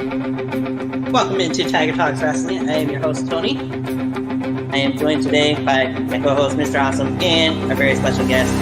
Welcome into Tiger Talks Wrestling. I am your host, Tony. I am joined today by my co-host, Mr. Awesome, and our very special guest.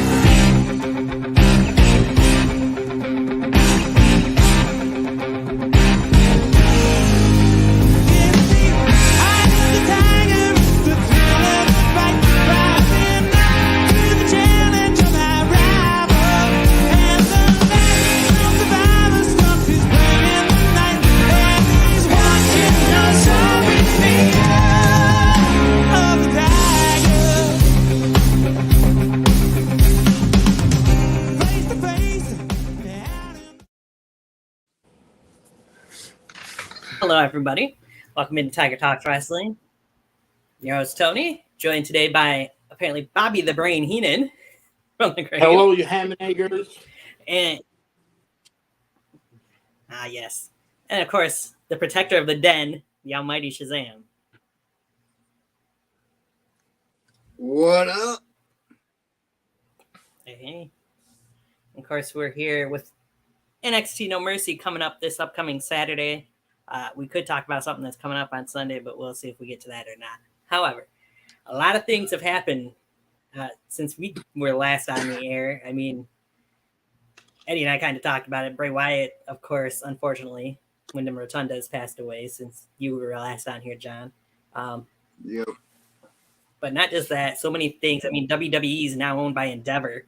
Hello, everybody. Welcome into Tiger Talks Wrestling. Your host, Tony, joined today by apparently Bobby the Brain Heenan from the Grave. Hello, you ham and eggers. And yes. And of course, the protector of the den, the almighty Shazam. What up? Hey. Of course, we're here with NXT No Mercy coming up this upcoming Saturday. We could talk about something that's coming up on Sunday, but we'll see if we get to that or not. However, a lot of things have happened since we were last on the air. I mean, Eddie and I kind of talked about it. Bray Wyatt, of course, unfortunately, Wyndham Rotunda has passed away since you were last on here, John. Yep. But not just that, so many things. I mean, WWE is now owned by Endeavor.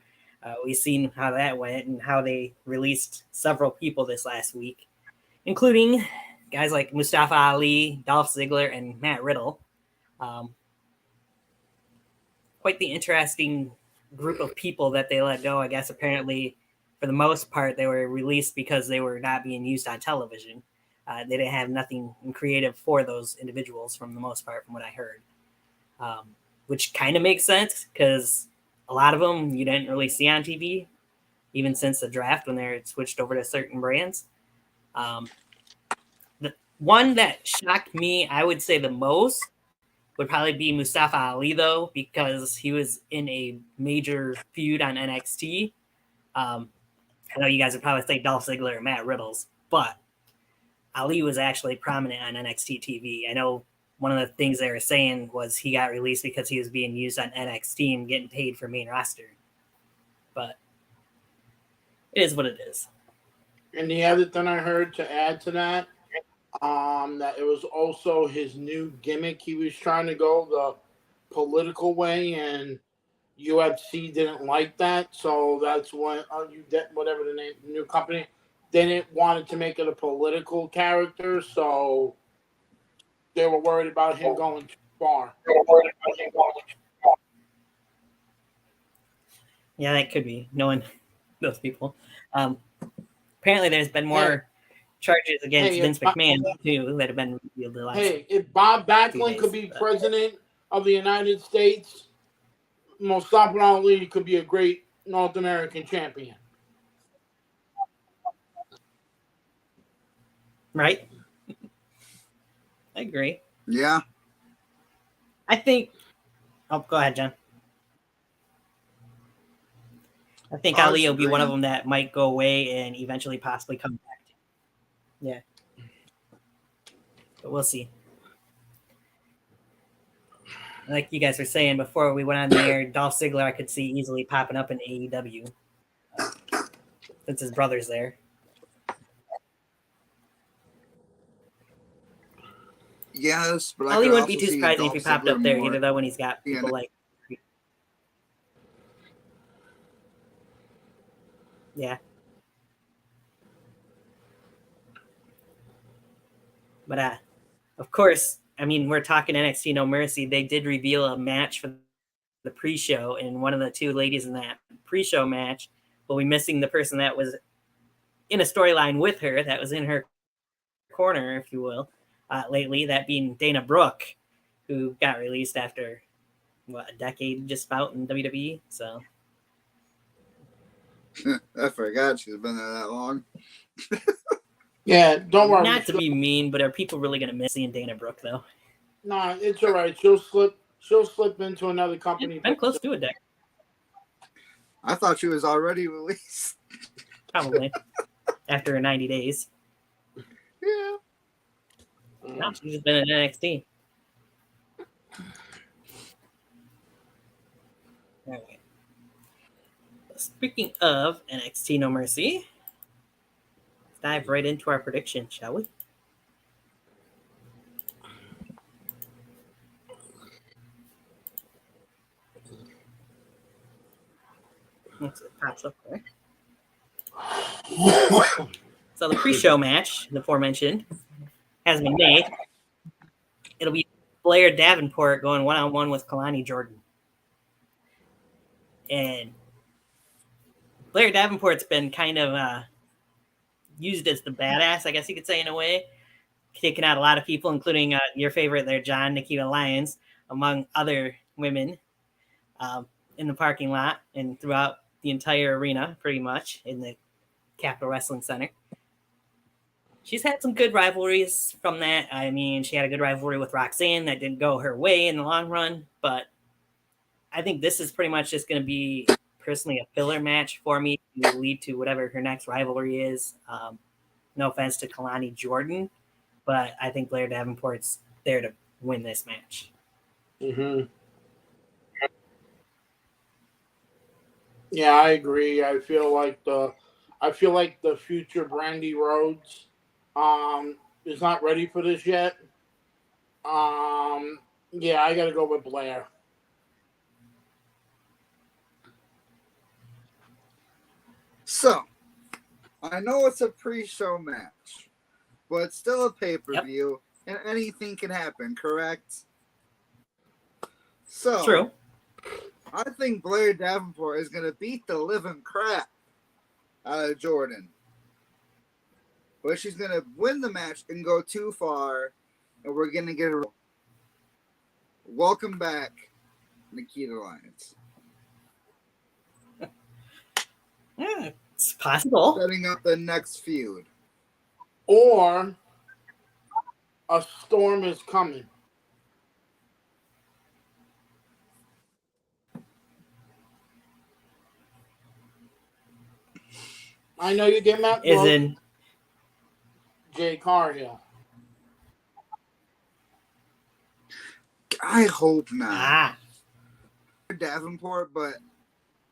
We've seen how that went and how they released several people this last week, including guys like Mustafa Ali, Dolph Ziggler, and Matt Riddle. Quite the interesting group of people that they let go. I guess apparently, for the most part, they were released because they were not being used on television. They didn't have nothing creative for those individuals, from the most part, from what I heard. Which kind of makes sense because a lot of them you didn't really see on TV, even since the draft when they're switched over to certain brands. The one that shocked me, I would say the most, would probably be Mustafa Ali, though, because he was in a major feud on NXT. I know you guys would probably say Dolph Ziggler or Matt Riddle's, but Ali was actually prominent on NXT TV. I know one of the things they were saying was he got released because he was being used on NXT and getting paid for main roster. But it is what it is. And the other thing I heard to add to that it was also his new gimmick. He was trying to go the political way, and UFC didn't like that. So that's when whatever the name, the new company, they didn't want to make it a political character. So they were worried about him going too far. Yeah, that could be, knowing those people. Apparently, there's been more charges against Vince McMahon, too, that have been revealed the last if Bob Backlund could be president of the United States, Mustafa Ali could be a great North American champion. Right? I agree. Yeah. I think... Oh, go ahead, John. I think Ali will be one of them that might go away and eventually possibly come back. Yeah. But we'll see. Like you guys were saying before we went on the air, Dolph Ziggler I could see easily popping up in AEW. Since his brother's there. Yes, but Ali wouldn't be too surprising if he popped up there either, though, when he's got people like... Yeah. But, of course, I mean, we're talking NXT No Mercy. They did reveal a match for the pre-show, and one of the two ladies in that pre-show match will be missing the person that was in a storyline with her, that was in her corner, if you will, lately, that being Dana Brooke, who got released after, a decade just about in WWE, so... I forgot she's been there that long. Yeah, don't worry. Not to be mean, but are people really going to miss seeing Dana Brooke, though? Nah, it's all right. She'll slip into another company. I'm close to a decade. I thought she was already released. Probably. After 90 days. Yeah. She's just been in NXT. All right. Speaking of NXT No Mercy, let's dive right into our prediction, shall we? Once it pops up there. So the pre-show match, the aforementioned, has been made. It'll be Blair Davenport going one-on-one with Kalani Jordan. And Blair Davenport's been kind of used as the badass, I guess you could say, in a way, kicking out a lot of people, including your favorite there, John, Nikita Lyons, among other women in the parking lot and throughout the entire arena, pretty much, in the Capitol Wrestling Center. She's had some good rivalries from that. I mean, she had a good rivalry with Roxanne that didn't go her way in the long run, but I think this is pretty much just going to be personally a filler match for me to lead to whatever her next rivalry is. No offense to Kalani Jordan, but I think Blair Davenport's there to win this match. Mm-hmm. Yeah, I agree. I feel like the future Brandy Rhodes is not ready for this yet. Yeah, I gotta go with Blair. So, I know it's a pre-show match, but it's still a pay-per-view, and anything can happen, correct? So, True. I think Blair Davenport is going to beat the living crap out of Jordan. But she's going to win the match and go too far, and we're going to get her. Welcome back, Nikita Lyons. Yeah, it's possible. Setting up the next feud. Or a storm is coming. I know you get Matt Is in Jay Cargill. I hope not. Ah. Davenport, but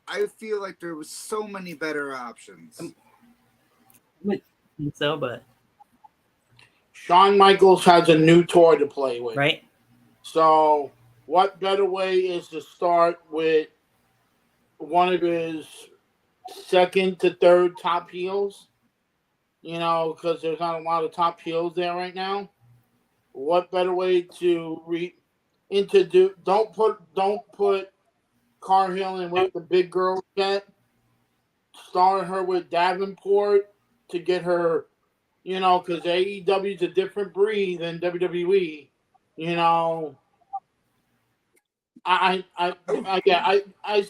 I feel like there was so many better options. I think so, but Shawn Michaels has a new toy to play with. right. So what better way is to start with one of his second to third top heels? You know, because there's not a lot of top heels there right now. What better way to introduce? Don't put Cargill in with the big girl yet. Start her with Davenport to get her, you know, because AEW is a different breed than WWE. You know, I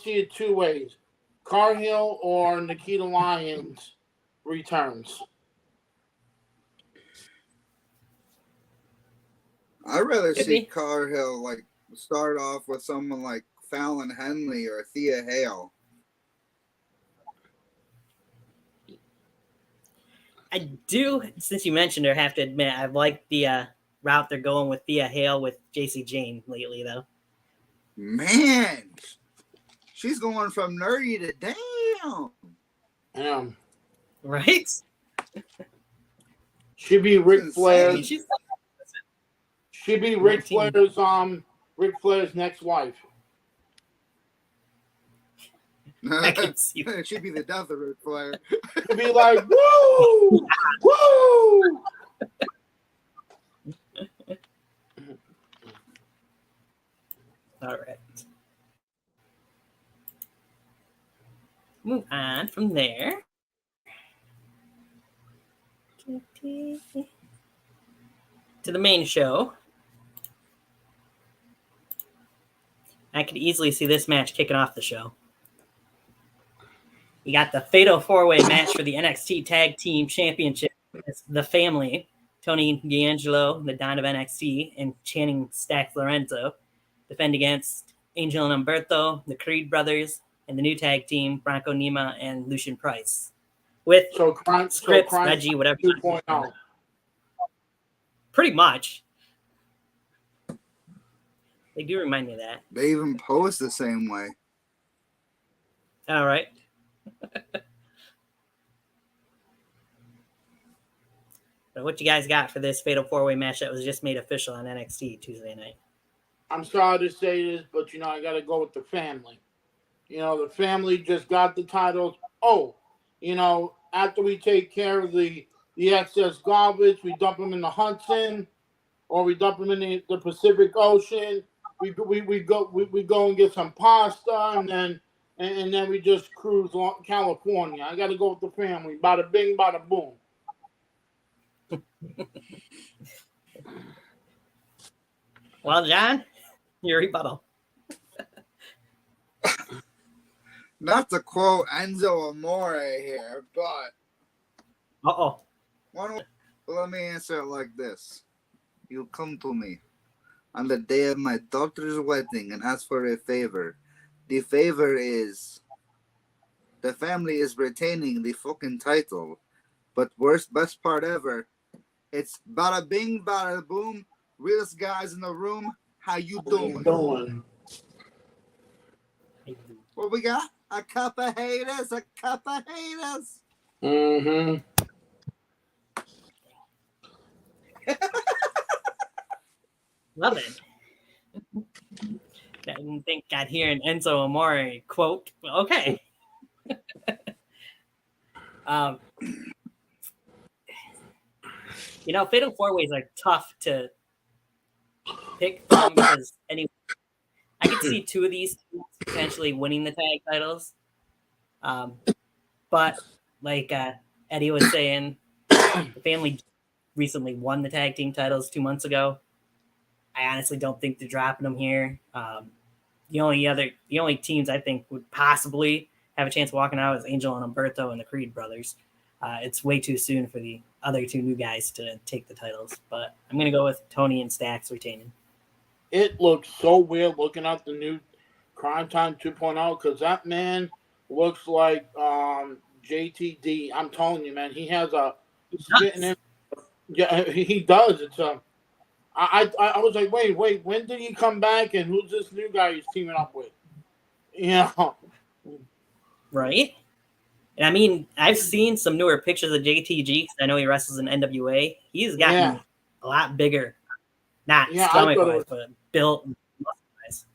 see it two ways: Cargill or Nikita Lyons returns. I'd rather see Cargill like start off with someone like Fallon Henley or Thea Hale. I do, since you mentioned her, have to admit I've liked the route they're going with Thea Hale with JC Jane lately, though. Man, she's going from nerdy to damn. Damn. Right? She'd be Ric Flair's. I mean, She'd be Ric Flair's next wife. I can see that. She'd be the death of Ric Flair. She'd be like, woo, woo. All right. Move on from there. To the main show. I could easily see this match kicking off the show. You got the Fatal 4-Way match for the NXT Tag Team Championship. It's the family, Tony D'Angelo, the Don of NXT, and Channing Stacks Lorenzo, defend against Angel and Umberto, the Creed brothers, and the new tag team, Bronco Nima and Lucian Price. With Scripps, Reggie, whatever. 2.0. Pretty much. They do remind me of that. They even pose the same way. All right. But what you guys got for this Fatal 4-Way match that was just made official on NXT Tuesday night? I'm sorry to say this, but I got to go with the family. The family just got the titles. Oh, after we take care of the excess garbage, we dump them in the Hudson, or we dump them in the Pacific Ocean. We go and get some pasta, and then we just cruise along California. I got to go with the family. Bada bing, bada boom. Well, John, your rebuttal. Not to quote Enzo Amore here, but let me answer it like this. You come to me on the day of my daughter's wedding and ask for a favor. The favor is the family is retaining the fucking title. But best part ever, it's bada bing, bada boom. Realest guys in the room, how you doing? What we got? A cup of haters, a cup of haters. Mm-hmm. Love it. I didn't think I'd hear an Enzo Amore quote. Okay. Fatal 4-Ways are tough to pick from because I could see two of these potentially winning the tag titles. But like Eddie was saying, the family recently won the tag team titles 2 months ago. I honestly don't think they're dropping them here. The only teams I think would possibly have a chance of walking out is Angel and Umberto and the Creed brothers. It's way too soon for the other two new guys to take the titles, but I'm going to go with Tony and Stacks retaining. It looks so weird looking at the new Crime Time 2.0 because that man looks like JTD. I'm telling you, man, he has a spitting in. Yeah, he does. It's I was like, wait, when did he come back, and who's this new guy he's teaming up with? Right? And I mean, I've seen some newer pictures of JTG because I know he wrestles in NWA. He's gotten a lot bigger. Not stomach-wise, but built muscle-wise.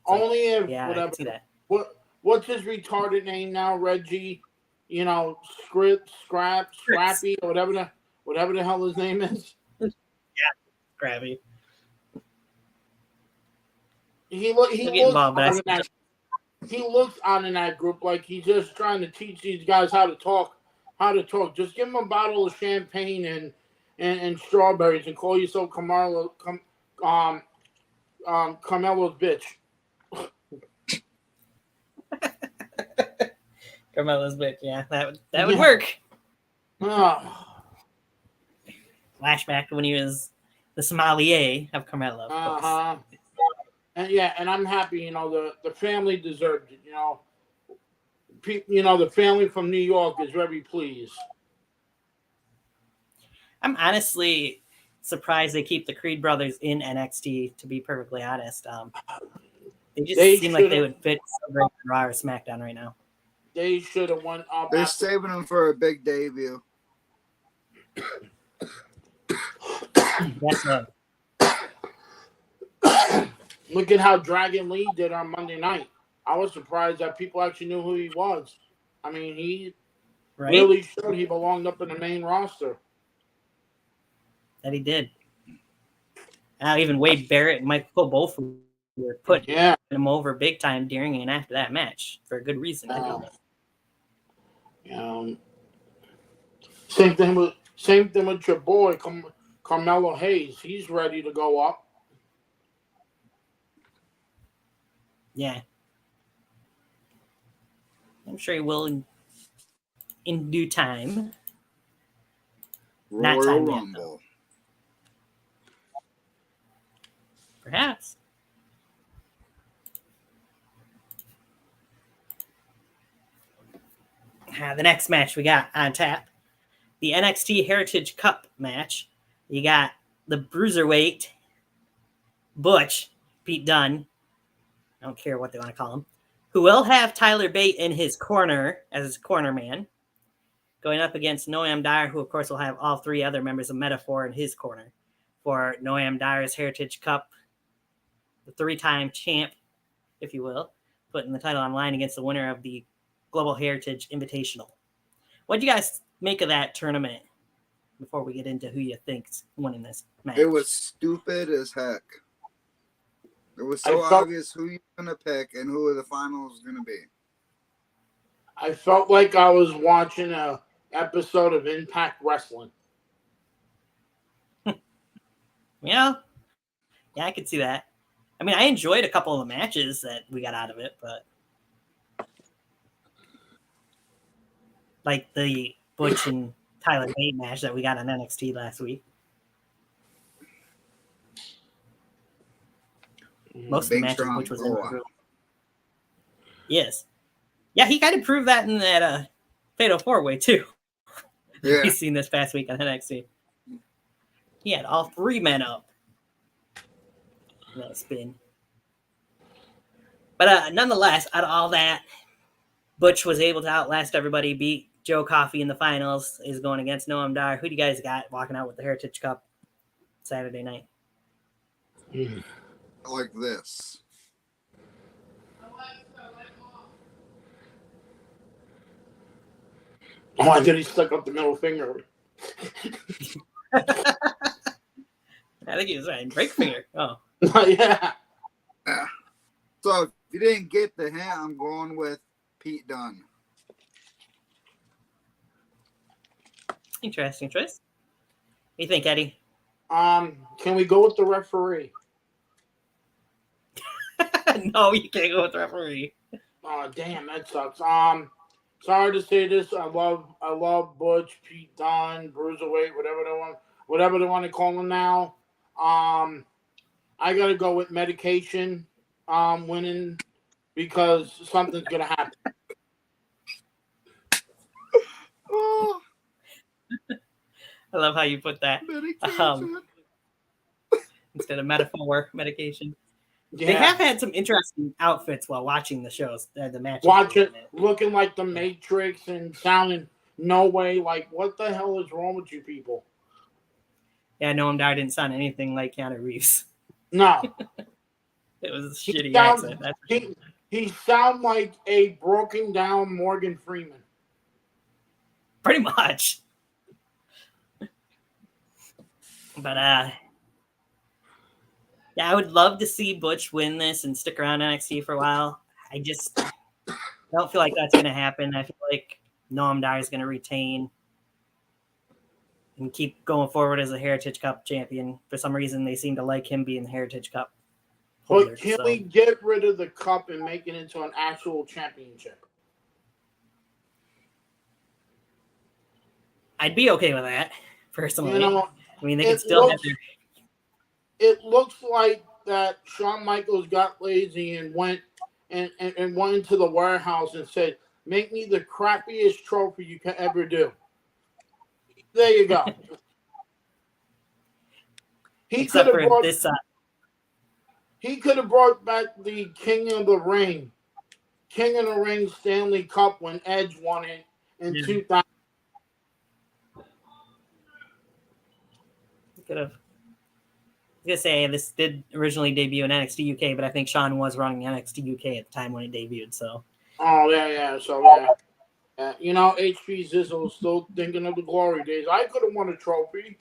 Only if whatever. I can see that. What's his retarded name now, Reggie? Scrappy, or whatever the hell his name is. Yeah, Scrappy. He looks on in that group like he's just trying to teach these guys how to talk. Just give him a bottle of champagne and strawberries and call yourself Carmelo's bitch. Carmelo's bitch, yeah, that would work. Flashback to when he was the sommelier of Carmelo. And I'm happy. The family deserved it. The family from New York is very pleased. I'm honestly surprised they keep the Creed brothers in NXT. To be perfectly honest, they seem like they would fit so great in Raw or SmackDown right now. They should have won. They're saving them for a big debut. That's it. Look at how Dragon Lee did on Monday night. I was surprised that people actually knew who he was. I mean, he really showed he belonged up in the main roster. That he did. Even Wade Barrett and Mike Cole both were putting him over big time during and after that match for a good reason. Same thing with your boy Carmelo Hayes. He's ready to go up. Yeah. I'm sure he will in due time. Royal Rumble. Perhaps. The next match we got on tap, the NXT Heritage Cup match. You got the Bruiserweight Butch Pete Dunne, I don't care what they want to call him, who will have Tyler Bate in his corner as his corner man, going up against Noam Dar, who of course will have all three other members of Metaphor in his corner for Noam Dar's Heritage Cup, the three-time champ, if you will, putting the title on line against the winner of the Global Heritage Invitational. What do you guys make of that tournament before we get into who you think's winning this match? It was stupid as heck. It was so obvious who you're going to pick and who the final is going to be. I felt like I was watching an episode of Impact Wrestling. Yeah, I could see that. I mean, I enjoyed a couple of the matches that we got out of it, but like the Butch and Tyler Bate match that we got on NXT last week. Most of the matches, Butch was in the room. Yes. Yeah, he kind of proved that in that Fatal 4-Way, too. Yeah. We've seen this past week on NXT. He had all three men up. That spin. But nonetheless, out of all that, Butch was able to outlast everybody, beat Joe Coffey in the finals, is going against Noam Dar. Who do you guys got walking out with the Heritage Cup Saturday night? Like this. Oh, I did. He stuck up the middle finger. I think he was right. Break finger. Oh. Yeah. So if you didn't get the hint, I'm going with Pete Dunne. Interesting choice. What do you think, Eddie? Can we go with the referee? No, you can't go with the referee. Oh, damn, that sucks. Sorry to say this. I love Butch, Pete Dunne, Bruiserweight, whatever they want to call him now. I gotta go with Medication winning because something's gonna happen. Oh. I love how you put that. Instead of Metaphor, Medication. Yeah. They have had some interesting outfits while watching the shows, the matches. Looking like the Matrix and sounding no way like, what the hell is wrong with you people? Yeah, Noam Dar didn't sound anything like Keanu Reeves. No. It was a shitty accent. He sounded like a broken down Morgan Freeman. Pretty much. But yeah, I would love to see Butch win this and stick around NXT for a while. I just don't feel like that's going to happen. I feel like Noam Dar is going to retain and keep going forward as a Heritage Cup champion. For some reason, they seem to like him being the Heritage Cup holder. But can we get rid of the cup and make it into an actual championship? I'd be okay with that, personally. You know, I mean, they could still have their... It looks like that Shawn Michaels got lazy and went into the warehouse and said, "Make me the crappiest trophy you can ever do." There you go. He could have brought back the King of the Ring Stanley Cup when Edge won it in 2000. Could have. I was going to say, this did originally debut in NXT UK, but I think Shawn was running NXT UK at the time when it debuted, so. Oh, yeah. So, yeah. You know, HP Zizzle was still thinking of the glory days. I could have won a trophy.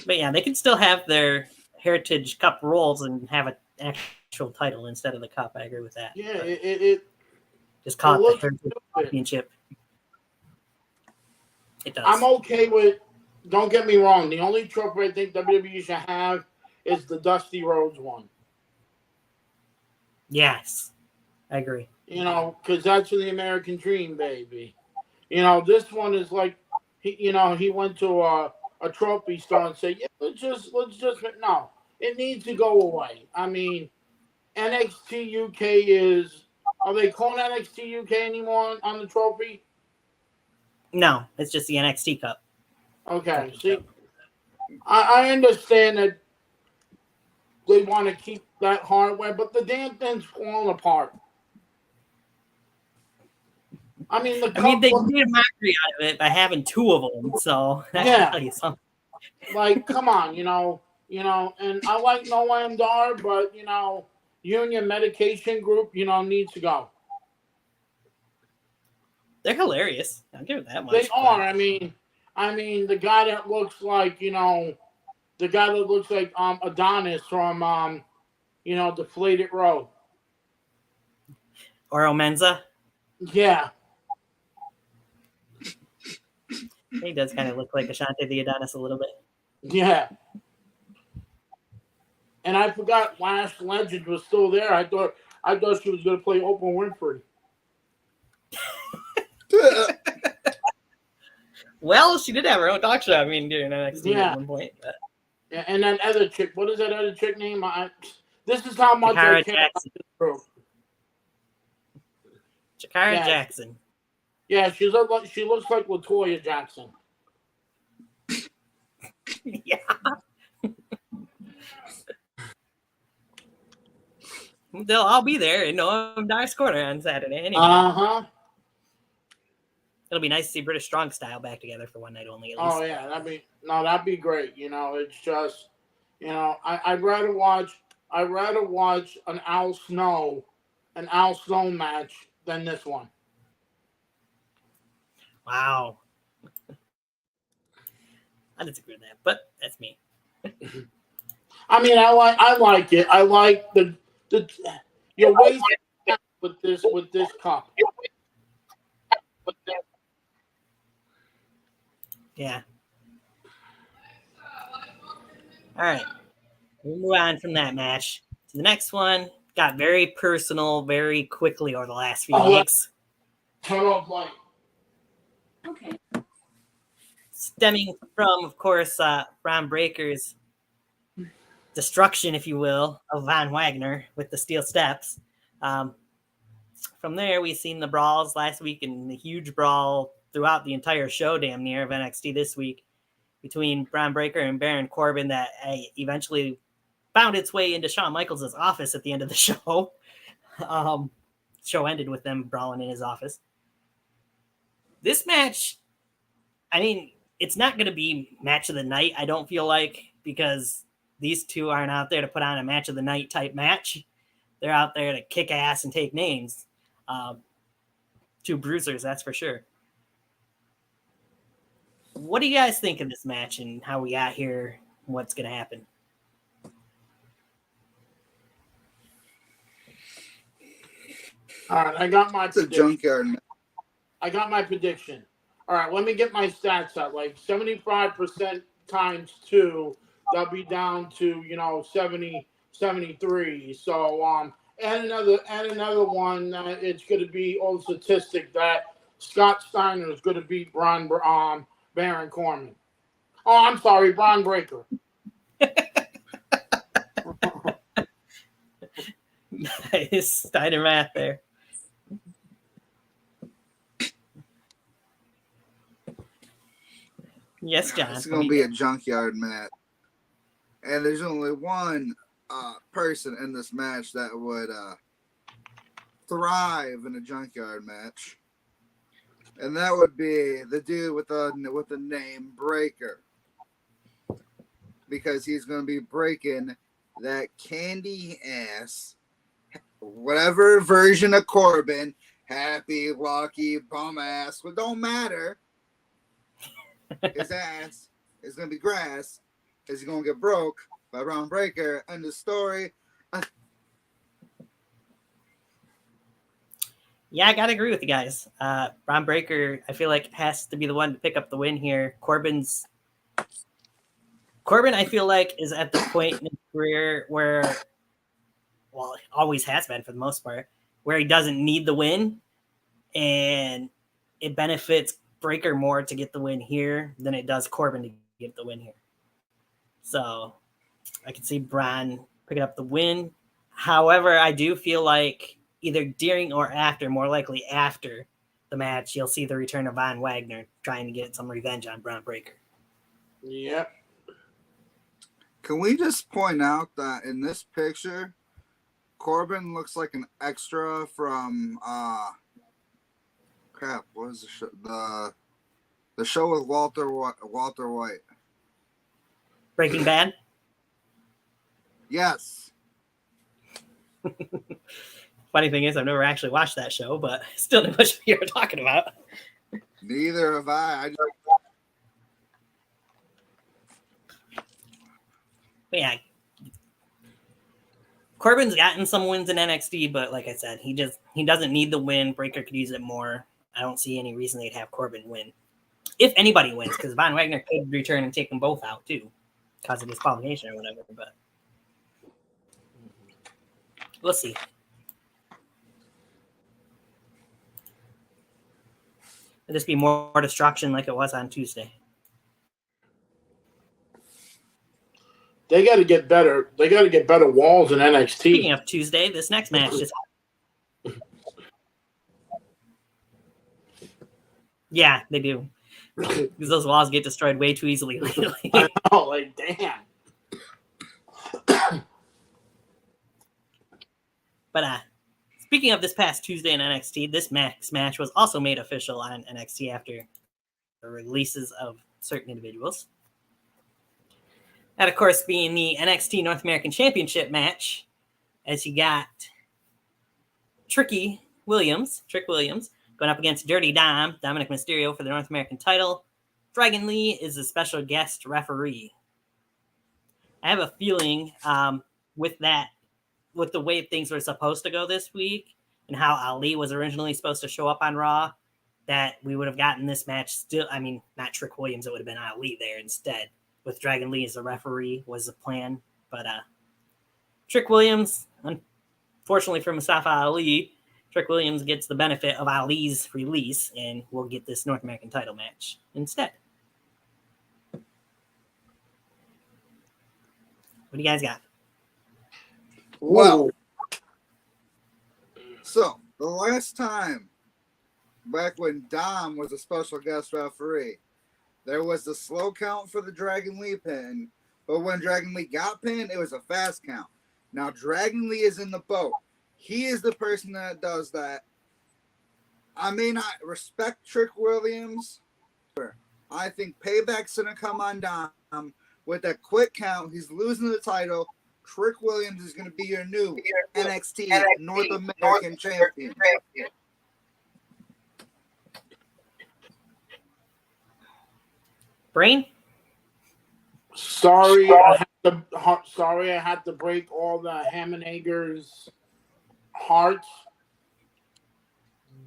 But, yeah, they could still have their Heritage Cup roles and have an actual title instead of the cup. I agree with that. Yeah, it just call it the Heritage Championship. It does. I'm okay with... Don't get me wrong. The only trophy I think WWE should have is the Dusty Rhodes one. Yes, I agree. You know, because that's the American dream, baby. You know, this one is like, he went to a trophy store and said, "Yeah, let's just no, it needs to go away." I mean, NXT UK is. Are they calling NXT UK anymore on the trophy? No, it's just the NXT Cup. Okay, see, I understand that they want to keep that hardware, but the damn thing's falling apart. I mean, the cup. they made a mockery out of it by having two of them, so that should tell you something. Like, come on, and I like Noam Dar, but Union Medication Group, needs to go. They're hilarious. I'll give it that much. They are. I mean, the guy that looks like, Adonis from, Deflated Row. Oro Menza. Yeah. He does kind of look like Ashante the Adonis a little bit. Yeah. And I forgot Lash Legend was still there. I thought she was going to play Oprah Winfrey. Well, she did have her own talk show. I mean, during NXT at one point. But. Yeah, and that other chick. What is that other chick name? This is how much Jakara I care Jackson. about this Jakara Jackson. Yeah, she looks like LaToya Jackson. Yeah. They'll all be there in Noam Dar's corner on Saturday. Anyway. It'll be nice to see British Strong Style back together for one night only. At least. Oh yeah, that'd be great. It's just, I'd rather watch an Al Snow match than this one. Wow. I disagree with that, but that's me. I mean, I like it. I like the your waist with this cup. Yeah. All right. We'll move on from that match to the next one. Got very personal very quickly over the last few weeks. Turn off light. Okay. Stemming from, of course, Bron Breakker's destruction, if you will, of Von Wagner with the steel steps. From there, we've seen the brawls last week and the huge brawl throughout the entire show, damn near, of NXT this week between Bron Breakker and Baron Corbin that eventually found its way into Shawn Michaels' office at the end of the show. Show ended with them brawling in his office. This match, I mean, it's not going to be match of the night, I don't feel like, because these two aren't out there to put on a match of the night type match. They're out there to kick ass and take names. Two bruisers, that's for sure. What do you guys think of this match and how we got here? What's going to happen? All right, I got my prediction. Junkyard. I got my prediction. All right, let me get my stats out. Like 75% times 2, that'll be down to 70, 73. So add another one. It's going to be old statistic that Scott Steiner is going to beat Baron Corbin. Oh, I'm sorry, Bron Breakker. Nice Steiner math there. Yes, John. It's going to be a junkyard match. And there's only one person in this match that would thrive in a junkyard match. And that would be the dude with the name Breaker. Because he's going to be breaking that candy ass, whatever version of Corbin, happy, lucky, bum ass, well, don't matter. His ass is going to be grass. Is he going to get broke by Bron Breakker? End of story. Yeah, I got to agree with you guys. Bron Breakker, I feel like, has to be the one to pick up the win here. Corbin, I feel like, is at the point in his career where, well, always has been for the most part, where he doesn't need the win. And it benefits Breakker more to get the win here than it does Corbin to get the win here. So I can see Bron picking up the win. However, I do feel like either during or after, more likely after the match, you'll see the return of Von Wagner trying to get some revenge on Bron Breakker. Yep. Can we just point out that in this picture, Corbin looks like an extra from crap, what is the show? The show with Walter White. Breaking Bad. Yes. Funny thing is, I've never actually watched that show, but still know what you were talking about. Neither have I. But yeah, Corbin's gotten some wins in NXT, but like I said, he doesn't need the win. Breaker could use it more. I don't see any reason they'd have Corbin win. If anybody wins, because Von Wagner could return and take them both out too, because of disqualification or whatever. But we'll see. It'll just be more destruction like it was on Tuesday. They got to get better. They got to get better walls in NXT. Speaking of Tuesday, this next match just yeah, they do. Because those walls get destroyed way too easily lately. I know, like damn. But speaking of this past Tuesday in NXT, this match was also made official on NXT after the releases of certain individuals. That, of course, being the NXT North American Championship match, as you got Trick Williams, going up against Dirty Dom, Dominic Mysterio, for the North American title. Dragon Lee is a special guest referee. I have a feeling with the way things were supposed to go this week and how Ali was originally supposed to show up on Raw, that we would have gotten this match still. I mean, not Trick Williams, it would have been Ali there instead. With Dragon Lee as the referee was the plan. But Trick Williams, unfortunately for Mustafa Ali, Trick Williams gets the benefit of Ali's release and we'll get this North American title match instead. What do you guys got? Well, so the last time, back when Dom was a special guest referee, there was the slow count for the Dragon Lee pin, but when Dragon Lee got pinned, it was a fast count. Now Dragon Lee is in the boat. He is the person that does that. I may not respect Trick Williams. I think Payback's going to come on Dom with that quick count. He's losing the title. Trick Williams is going to be your new NXT North American champion. Brain? Sorry, I had to break all the Hammenegger's hearts.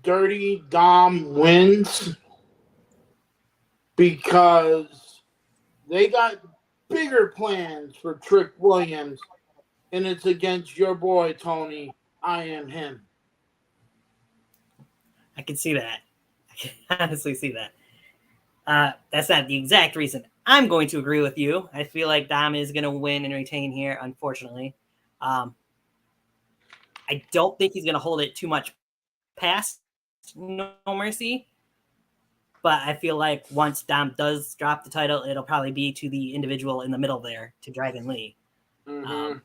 Dirty Dom wins because they got bigger plans for Trick Williams, and it's against your boy, Tony. I am him. I can see that. I can honestly see that. That's not the exact reason I'm going to agree with you. I feel like Dom is going to win and retain here, unfortunately. I don't think he's going to hold it too much past No Mercy. But I feel like once Dom does drop the title, it'll probably be to the individual in the middle there, to Dragon Lee. Mm-hmm.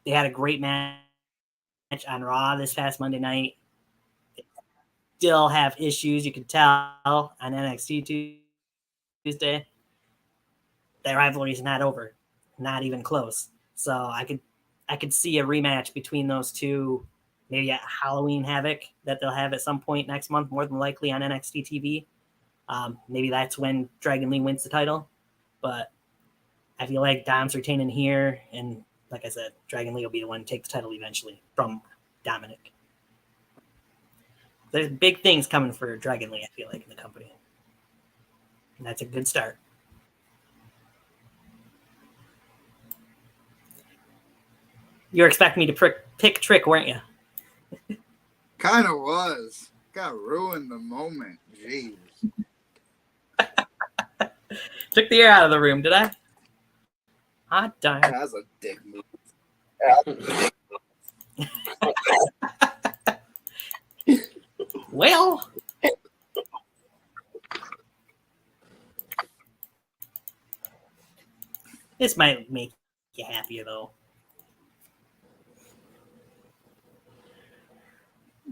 They had a great match on Raw this past Monday night. They still have issues, you could tell, on NXT Tuesday. Their rivalry is not over, not even close. So I could see a rematch between those two, maybe at Halloween Havoc that they'll have at some point next month, more than likely on NXT TV. Maybe that's when Dragon Lee wins the title, but I feel like Dom's retaining here, and like I said, Dragon Lee will be the one to take the title eventually from Dominic. There's big things coming for Dragon Lee, I feel like, in the company. And that's a good start. You were expecting me to pick Trick, weren't you? Kind of was. Got ruined the moment. Jeez. Took the air out of the room, did I? Hot darn. That's a dick move. Well, this might make you happier, though.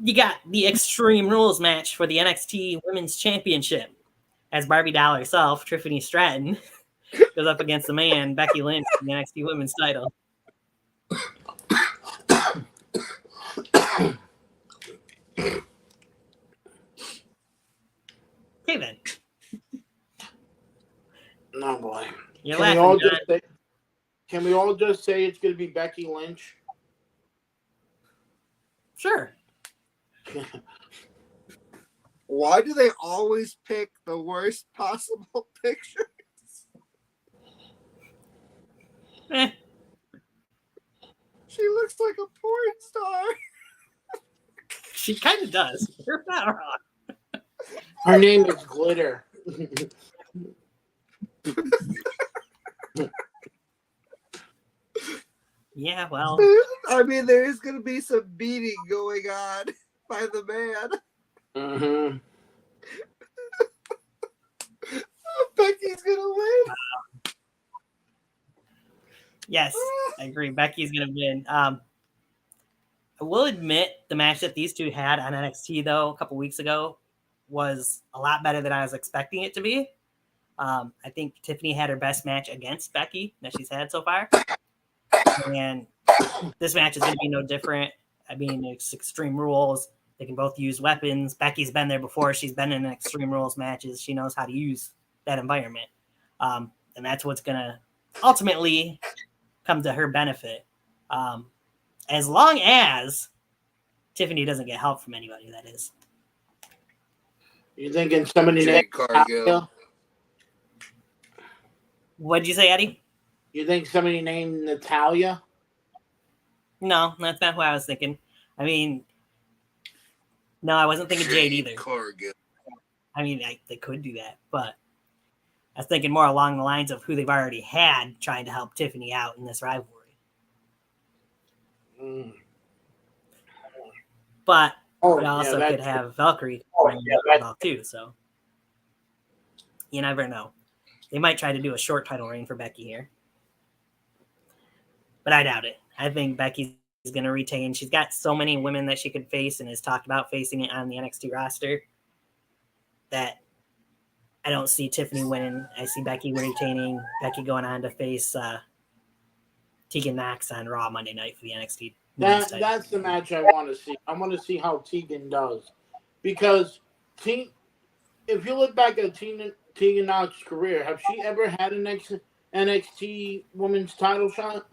You got the Extreme Rules match for the NXT Women's Championship, as Barbie Doll herself, Tiffany Stratton, goes up against the man, Becky Lynch, for the NXT Women's title. Okay, then. No, boy. You're Can we laughing, all John. just say? Can we all just say it's going to be Becky Lynch? Sure. Why do they always pick the worst possible pictures? Eh, She looks like a porn star. she kind of does. You're not wrong. Her name is Glitter. Yeah, well, I mean, there is going to be some beating going on by the man. Mm-hmm. Becky's going to win. yes, I agree. Becky's going to win. I will admit the match that these two had on NXT, though, a couple weeks ago was a lot better than I was expecting it to be. I think Tiffany had her best match against Becky that she's had so far. And this match is going to be no different. I mean, it's Extreme Rules. They can both use weapons. Becky's been there before. She's been in Extreme Rules matches. She knows how to use that environment. And that's what's going to ultimately come to her benefit. As long as Tiffany doesn't get help from anybody, that is. You thinking somebody Jade named Cargill. Natalia? What'd you say, Eddie? You think somebody named Natalia? No, that's not who I was thinking. I mean, no, I wasn't thinking Jade either. Cargill. I mean, they could do that, but I was thinking more along the lines of who they've already had trying to help Tiffany out in this rivalry. Mm. But Oh, we also yeah, could have Valkyrie too, so you never know. They might try to do a short title reign for Becky here. But I doubt it. I think Becky's going to retain. She's got so many women that she could face and has talked about facing it on the NXT roster that I don't see Tiffany winning. I see Becky retaining. Becky going on to face Tegan Knox on Raw Monday night for the NXT. That's the match I want to see. I want to see how Tegan does. Because if you look back at Tegan Knox's career, have she ever had an NXT women's title shot?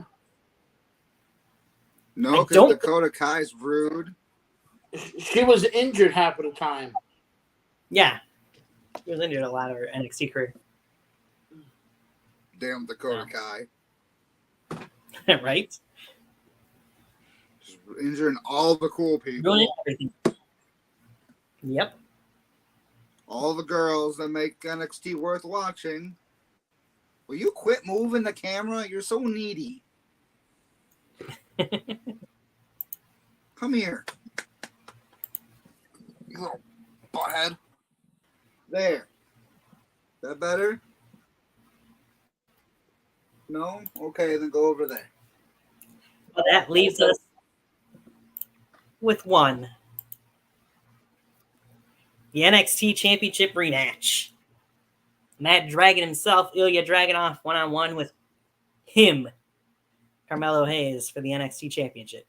No, because Dakota Kai's rude. She was injured half of the time. Yeah. She was injured a lot of her NXT career. Damn Dakota Kai. Right? Just injuring all the cool people. Ruining everything. Yep. All the girls that make NXT worth watching. Will you quit moving the camera? You're so needy. Come here. You little butthead. There. That better? No? Okay, then go over there. Well, that leaves us with one. The NXT Championship rematch. Matt Dragon himself, Ilya Dragunov, one-on-one with him, Carmelo Hayes, for the NXT Championship.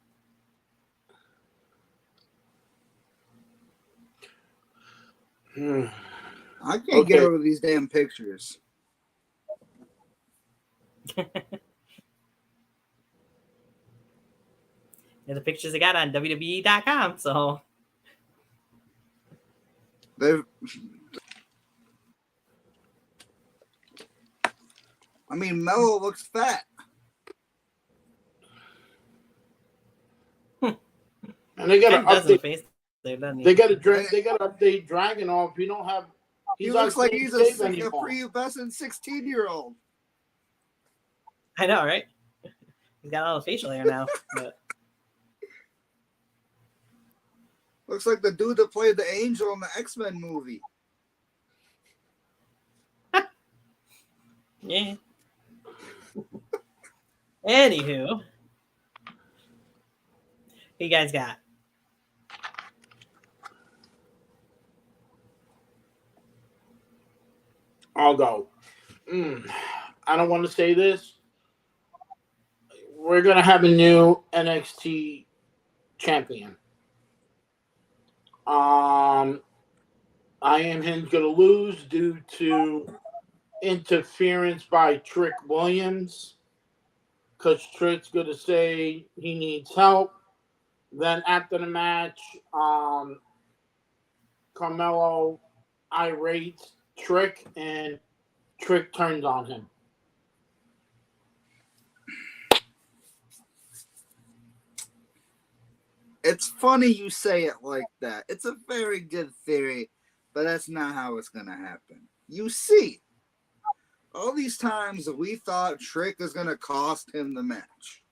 I can't get over these damn pictures. They're the pictures they got on WWE.com, so. I mean, Mello looks fat. And they got to update. They got to update Dragunov. If you don't have, he looks like he's a prepubescent 16-year-old. I know, right? He's got all the facial hair now. But. Looks like the dude that played the Angel in the X-Men movie. Yeah. Anywho, who you guys got? I'll go. I don't want to say this. We're gonna have a new NXT champion. I am him gonna lose due to interference by Trick Williams, because Trick's gonna say he needs help. Then after the match, Carmelo irates Trick, and Trick turns on him. It's funny you say it like that. It's a very good theory, but that's not how it's gonna happen. You see, all these times we thought Trick is gonna cost him the match.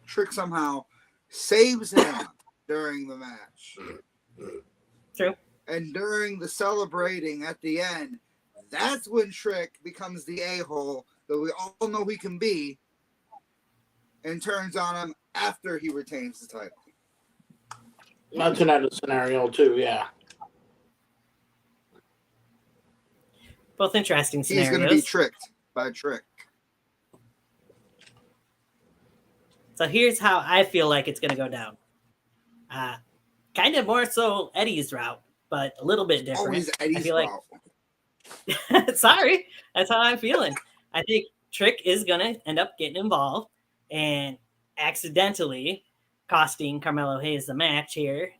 Trick somehow saves him during the match. True. And during the celebrating at the end, that's when Trick becomes the a-hole that we all know he can be, and turns on him after he retains the title. That's another scenario too, yeah. Both interesting scenarios. He's going to be tricked by Trick. So here's how I feel like it's going to go down. Kind of more so Eddie's route, but a little bit different. Always Eddie's route. Sorry, that's how I'm feeling. I think Trick is going to end up getting involved and accidentally costing Carmelo Hayes the match here,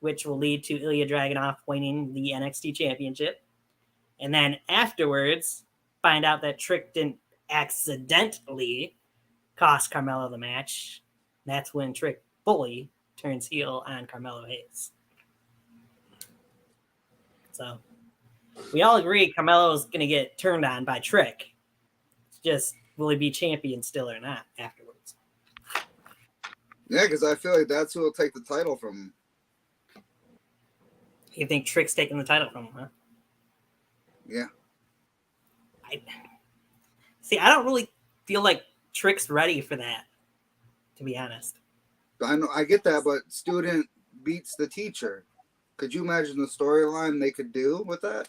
which will lead to Ilya Dragunov winning the NXT Championship. And then afterwards, find out that Trick didn't accidentally cost Carmelo the match. That's when Trick fully turns heel on Carmelo Hayes. So we all agree Carmelo's going to get turned on by Trick. It's just, will he be champion still or not afterwards? Yeah, because I feel like that's who will take the title from him. You think Trick's taking the title from him, huh? Yeah. I don't really feel like Trick's ready for that, to be honest. I know, I get that, but student beats the teacher. Could you imagine the storyline they could do with that?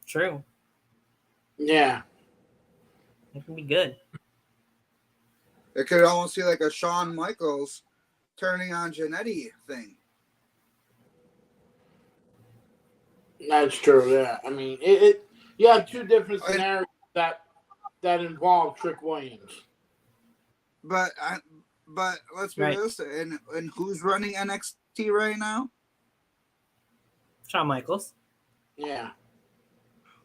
True. Yeah. It can be good. It could almost be like a Shawn Michaels turning on Jannetty thing. That's true, yeah. I mean, you have two different scenarios that involve Trick Williams. But let's be realistic. And who's running NXT right now? Shawn Michaels. Yeah.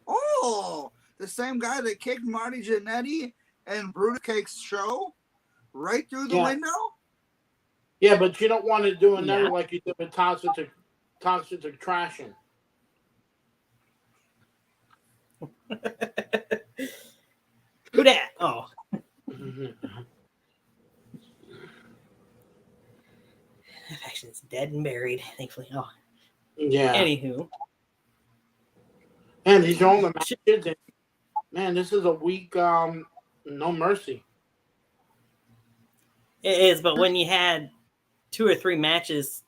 Oh, the same guy that kicked Marty Jannetty and Brutus Cake's show right through the window? Yeah, but you don't want to do another like you did with Toxic Trashing. Who that? Oh. Actually, it's dead and buried, thankfully. Oh. Yeah. Anywho. And he's on the matches. Man, this is a week, no mercy. It is, but when you had 2 or 3 matches,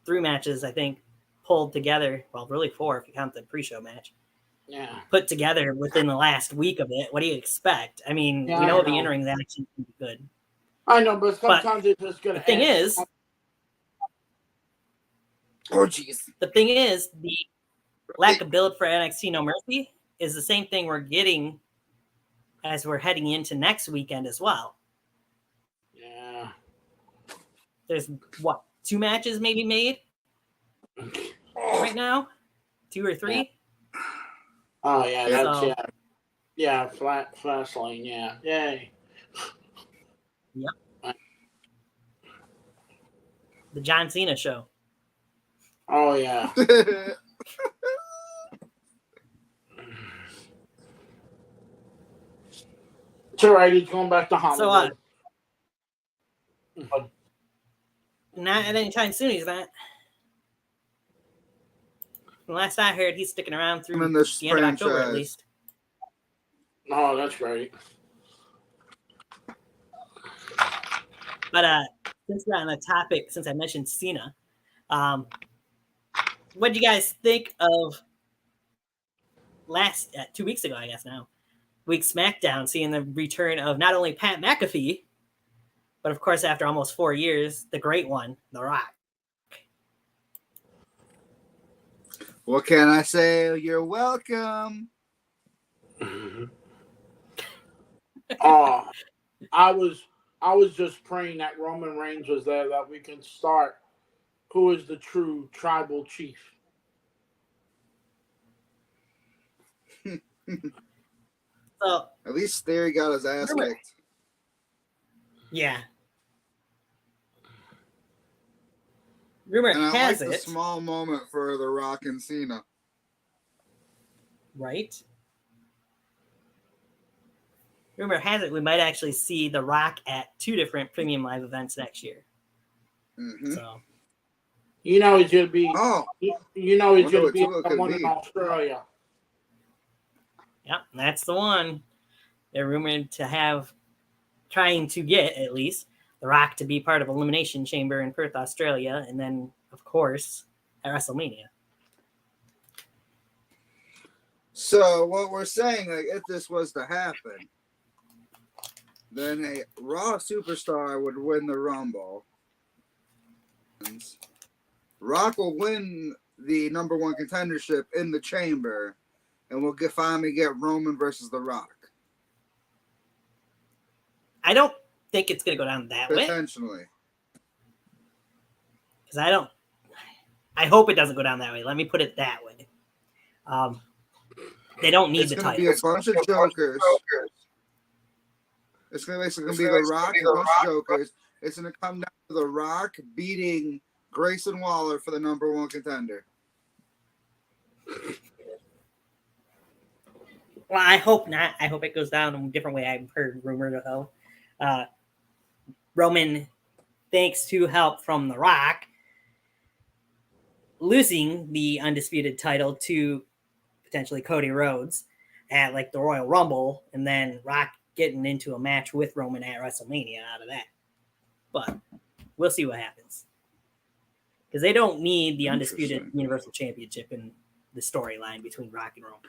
3 matches, I think, pulled together, well, really 4 if you count the pre-show match. Yeah. Put together within the last week of it. What do you expect? I mean, we know the in-ring action can be good. I know, but sometimes it's just going to. The thing is, the thing is, the lack of build for NXT No Mercy is the same thing we're getting as we're heading into next weekend as well. Yeah. There's 2 matches maybe made right now? 2 or 3? Yeah. Oh yeah, that's flash lane, yeah. Yay. Yep. The John Cena show. Oh yeah. It's all right, he's going back to Hollywood. So not at any time soon, he's not. Last I heard, he's sticking around through the end of October at least. Oh, that's great. But since we're on the topic, since I mentioned Cena, what do you guys think of last 2 weeks ago? I guess now week SmackDown, seeing the return of not only Pat McAfee, but of course after almost 4 years, the great one, The Rock. What can I say? You're welcome. Oh, I was just praying that Roman Reigns was there that we can start. Who is the true tribal chief? So At least Theory got his ass kicked. Yeah. Rumor And I has like the it, small moment for The Rock and Cena. right? Rumor has it we might actually see The Rock at 2 different Premium Live events next year. Mm-hmm. So You know he's gonna be. Oh, You know he's wonder gonna what be Tua at the could one be. in Australia. yep, that's the one. They're rumored to have, trying to get at least, The Rock to be part of Elimination Chamber in Perth, Australia, and then of course at WrestleMania. so what we're saying, like, if this was to happen, then a Raw superstar would win the Rumble. Rock will win the number 1 contendership in the Chamber, and we'll finally get Roman versus The Rock. I don't think it's going to go down that way. Potentially. Because I hope it doesn't go down that way. Let me put it that way. They don't need It's the going to title. be a bunch of jokers. It's going to basically be The Rock and a bunch of jokers. It's going to come down to The Rock beating Grayson Waller for the number 1 contender. Well, I hope not. I hope it goes down in a different way. I've heard rumor though. Roman, thanks to help from The Rock, losing the undisputed title to potentially Cody Rhodes at like the Royal Rumble, and then Rock getting into a match with Roman at WrestleMania out of that. But we'll see what happens. Because they don't need the undisputed Universal Championship in the storyline between Rock and Roman.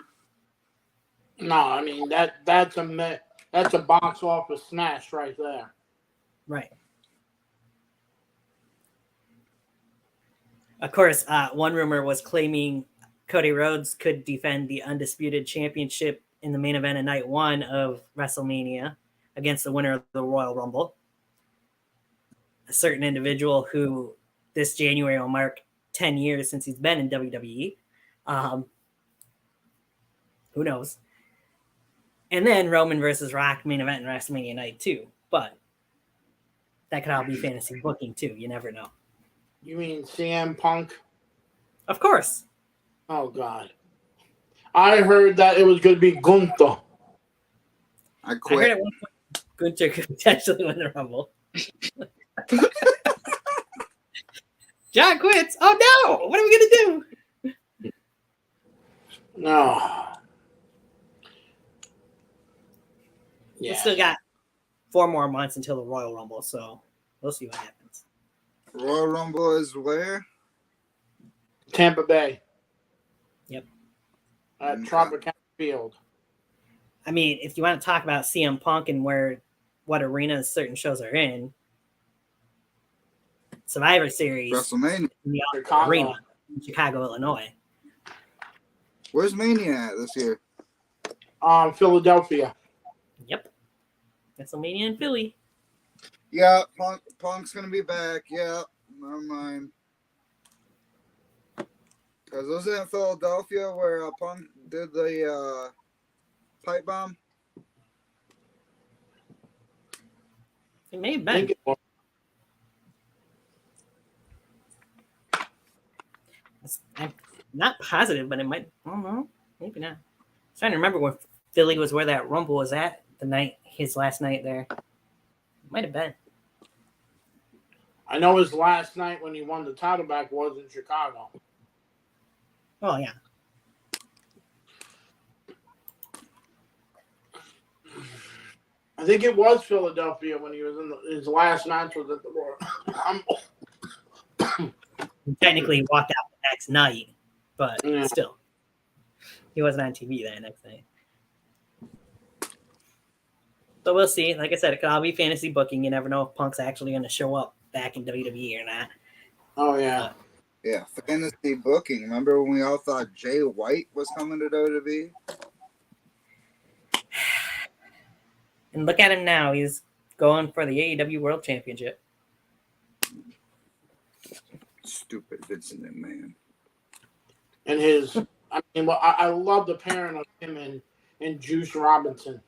No, I mean that's a box office smash right there. Right. Of course, one rumor was claiming Cody Rhodes could defend the undisputed championship in the main event of night 1 of WrestleMania against the winner of the Royal Rumble. A certain individual who this January will mark 10 years since he's been in WWE. Who knows? And then Roman versus Rock main event in WrestleMania night 2. But that could all be fantasy booking too. You never know. You mean CM Punk? Of course. Oh God! I heard that it was going to be Gunther. I I quit. heard at one point Gunther could potentially win the Rumble. John quits. Oh no! What are we gonna do? No. We still got 4 more months until the Royal Rumble, so we'll see what happens. Royal Rumble is where? Tampa Bay. Yep. At Okay. Tropicana Field. I mean, if you want to talk about CM Punk and what arenas certain shows are in, Survivor Series WrestleMania. in the Chicago. arena in Chicago, Illinois. Where's Mania at this year? Philadelphia. Yep. WrestleMania in Philly. Yeah, Punk's gonna be back. Yeah, never mind. Because wasn't it in Philadelphia where Punk did the pipe bomb? It may have I been. think it was. I'm not positive, but it might. I don't know. Maybe not. I'm trying to remember where Philly was, where that Rumble was at his last night there. Might have been. I know his last night when he won the title back was in Chicago. Oh yeah. I think it was Philadelphia when he was in his last match was at the Royal. He technically walked out the next night, but Yeah. still, he wasn't on TV that next night. So we'll see. Like I said, it could all be fantasy booking. You never know if Punk's actually going to show up back in WWE or not. Oh yeah. Yeah, fantasy booking. Remember when we all thought Jay White was coming to WWE? And look at him now. He's going for the AEW World Championship. Stupid Vincent McMahon. And his, I mean, well, I love the pairing of him and Juice Robinson.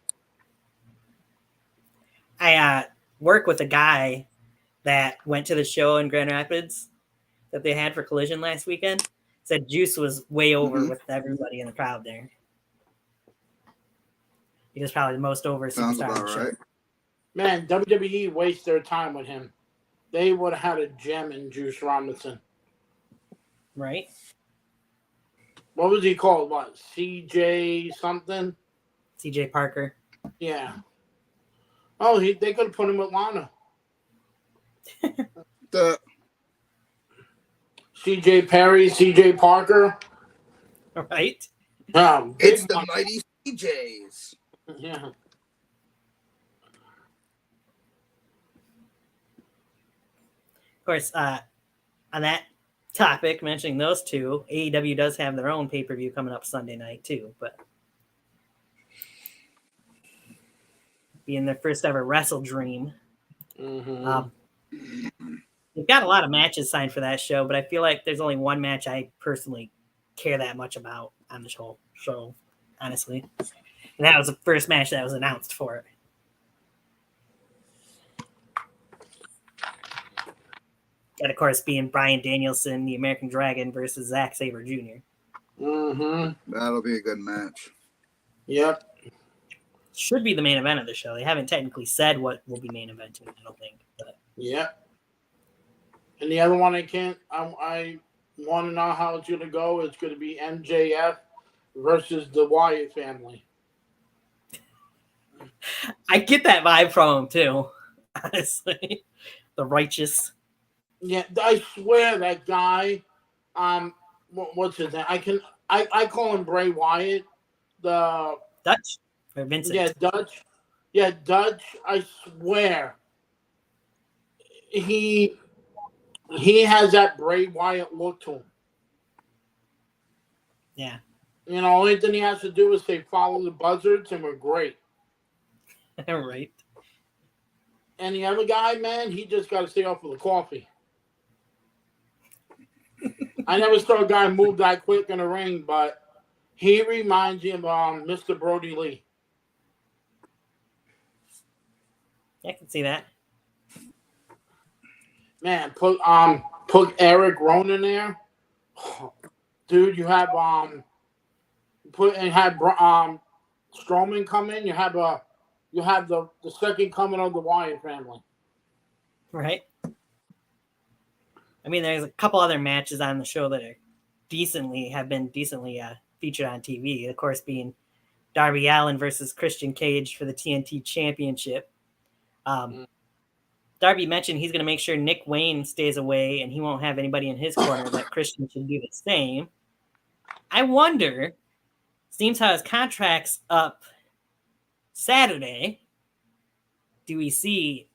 I work with a guy that went to the show in Grand Rapids that they had for Collision last weekend. Said Juice was way over with everybody in the crowd there. He was probably the most over Sounds superstar. about right. Man, WWE wastes their time with him. They would have had a gem in Juice Robinson. Right? What was he called? What? CJ something? CJ Parker. Yeah. Oh, they could have put him with Lana. The CJ Perry, CJ Parker. Right? it's the mighty CJs. Yeah. Of course, on that topic, mentioning those two, AEW does have their own pay-per-view coming up Sunday night too, but being their first ever Wrestle Dream. Mm-hmm. They've got a lot of matches signed for that show, but I feel like there's only one match I personally care that much about on this whole show, honestly. And that was the first match that was announced for it. And of course, being Bryan Danielson, the American Dragon, versus Zack Sabre Jr. Mm-hmm. That'll be a good match. Yep. Should be the main event of the show. They haven't technically said what will be main eventing, I don't think. But Yep. And the other one I want to know how it's going to go. It's going to be MJF versus the Wyatt family. I get that vibe from him too, honestly. The righteous. Yeah, I swear that guy. What's his name? I call him Bray Wyatt. The Dutch or Vincent? Yeah, Dutch. Yeah, Dutch. I swear, he has that Bray Wyatt look to him. Yeah. You know, only thing he has to do is say follow the buzzards, and we're great. Right. And the other guy, man, he just got to stay off of the coffee. I never saw a guy move that quick in the ring, but he reminds me of Mr. Brody Lee. I can see that. Man, put Eric Rowan in there. Dude, you have Strowman come in, you have the second coming of the Wyatt family. Right. I mean, there's a couple other matches on the show that have been decently featured on TV. Of course, being Darby Allin versus Christian Cage for the TNT Championship. Darby mentioned he's going to make sure Nick Wayne stays away and he won't have anybody in his corner, that Christian should do the same. I wonder, seems how his contract's up Saturday, do we see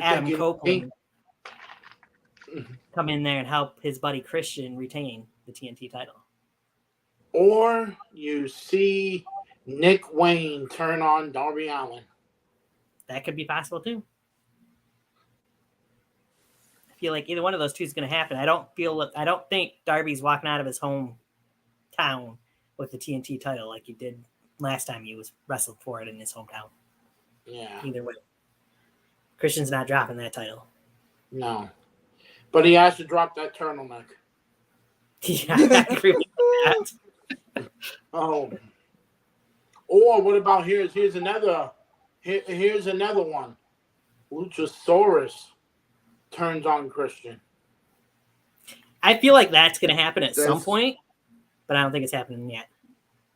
Adam Copeland come in there and help his buddy Christian retain the TNT title? Or you see Nick Wayne turn on Darby Allin. That could be possible too. I feel like either one of those two is going to happen. I don't think Darby's walking out of his hometown with the TNT title like he did last time he was wrestled for it in his hometown. Yeah. Either way, Christian's not dropping that title. No. But he has to drop that turtleneck. Yeah, I agree with that. Oh. Or what about here's another one. Luchasaurus turns on Christian. I feel like that's going to happen at some point, but I don't think it's happening yet.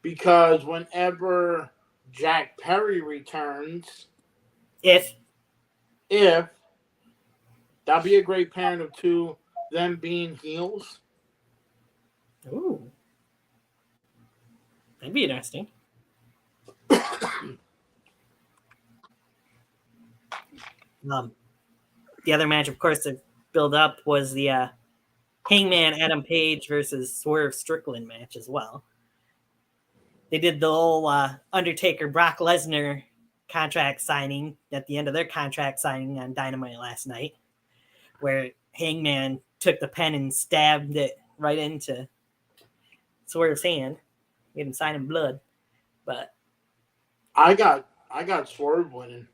Because whenever Jack Perry returns, If that'd be a great pairing of two, them being heels. ooh, that'd be interesting. The other match, of course, to build up was the Hangman Adam Page versus Swerve Strickland match as well. They did the whole Undertaker Brock Lesnar contract signing at the end of their contract signing on Dynamite last night, where Hangman took the pen and stabbed it right into Swerve's hand, made him sign in blood. But I got Swerve winning.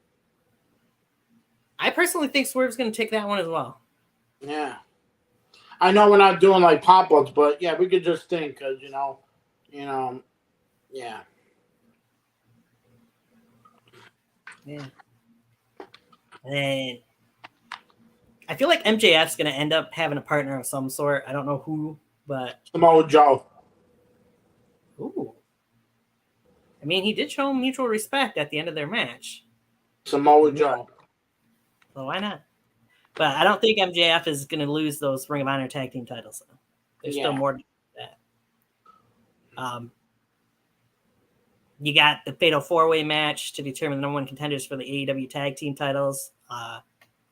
I personally think Swerve's going to take that one as well. Yeah. I know we're not doing like pop-ups, but yeah, we could just think because yeah. Yeah. And I feel like MJF's going to end up having a partner of some sort. I don't know who, but Samoa Joe. ooh. I mean, he did show mutual respect at the end of their match. Samoa Joe. So why not? But I don't think MJF is going to lose those Ring of Honor tag team titles. Though. There's still more to that. You got the Fatal 4-Way match to determine the number one contenders for the AEW tag team titles.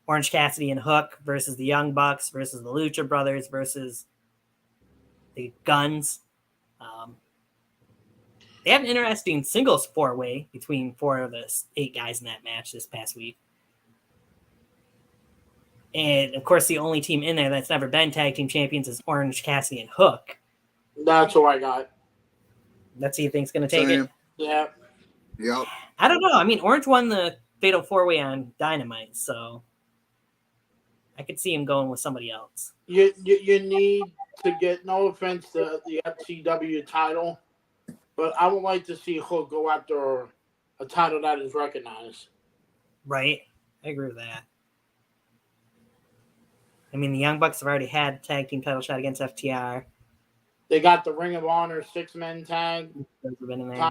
Orange Cassidy and Hook versus the Young Bucks versus the Lucha Brothers versus the Guns. They have an interesting singles 4-way between 4 of the 8 guys in that match this past week. And, of course, the only team in there that's never been tag team champions is Orange Cassidy and Hook. That's who I got. That's who you think's going to take it? Yeah. Yep. I don't know. I mean, Orange won the Fatal 4-Way on Dynamite, so I could see him going with somebody else. You need to get, no offense to the FCW title, but I would like to see Hook go after a title that is recognized. Right. I agree with that. I mean, the Young Bucks have already had tag team title shot against FTR. They got the Ring of Honor 6-man tag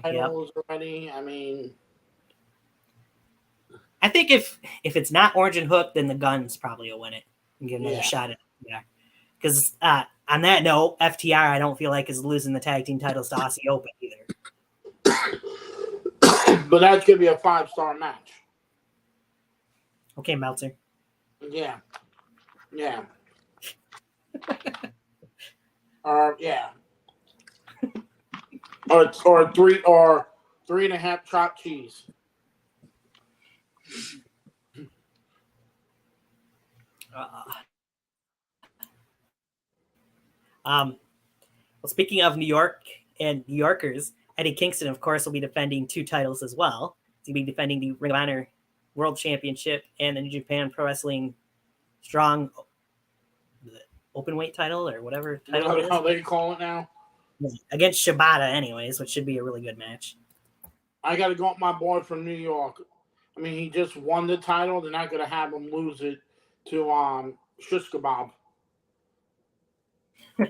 titles already. I mean, I think if it's not Orange and Hook, then the Guns probably will win it and get another shot at it. Yeah. Because on that note, FTR I don't feel like is losing the tag team titles to Aussie Open either. But that's gonna be a 5-star match. Okay, Meltzer. Yeah. Yeah. Yeah. or 3.5 chopped cheese. Well, speaking of New York and New Yorkers, Eddie Kingston, of course, will be defending 2 titles as well. He'll be defending the Ring of Honor World Championship and the New Japan Pro Wrestling Strong Openweight title or whatever title it is. How they call it now? Against Shibata anyways, which should be a really good match. I got to go with my boy from New York. I mean, he just won the title. They're not going to have him lose it to Shish Kebab.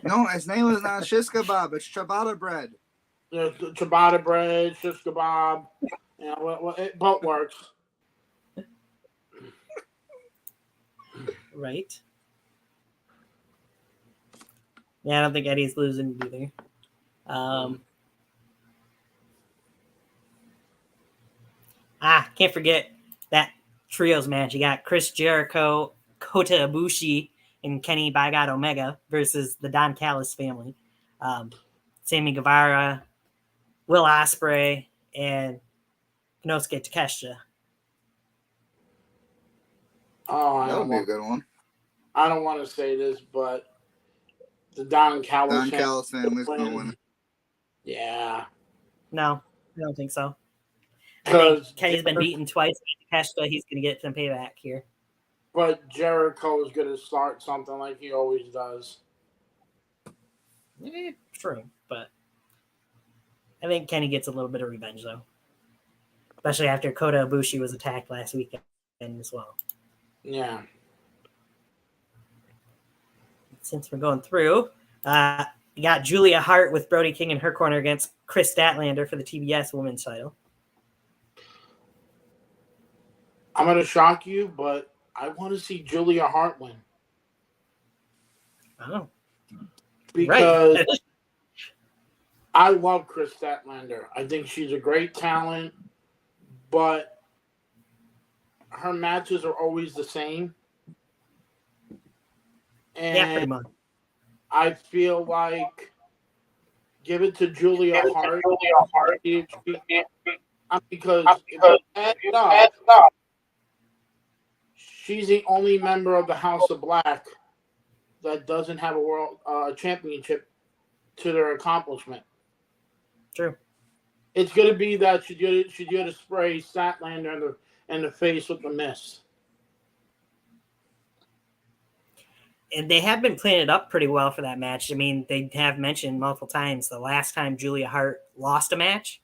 No, his name is not Shish Kebab. It's ciabatta bread. There's ciabatta bread, shish kebab. It both works. Right. Yeah, I don't think Eddie's losing either. Can't forget that trios match. You got Chris Jericho, Kota Ibushi, and Kenny by God Omega versus the Don Callis family. Sammy Guevara, Will Ospreay, and Konosuke Takeshita. Oh, that would be a good one. I don't want to say this, but the Don Callis family's going to win. Yeah. No, I don't think so. I think Kenny's been beaten twice by Takeshita. He's going to get some payback here. But Jericho is going to start something like he always does. True, but I think Kenny gets a little bit of revenge, though. Especially after Kota Ibushi was attacked last weekend as well. Yeah. Since we're going through, you got Julia Hart with Brody King in her corner against Chris Statlander for the TBS Women's title. I'm gonna shock you, but I want to see Julia Hart win Oh, right. because I love Chris Statlander. I think she's a great talent, but her matches are always the same. Yeah, pretty And much. I feel like give it to Julia Hart because if you add it up, she's the only member of the House of Black that doesn't have a world championship to their accomplishment. True. It's going to be that she's going to spray Statlander in the face with the mist. And they have been playing it up pretty well for that match. I mean, they have mentioned multiple times the last time Julia Hart lost a match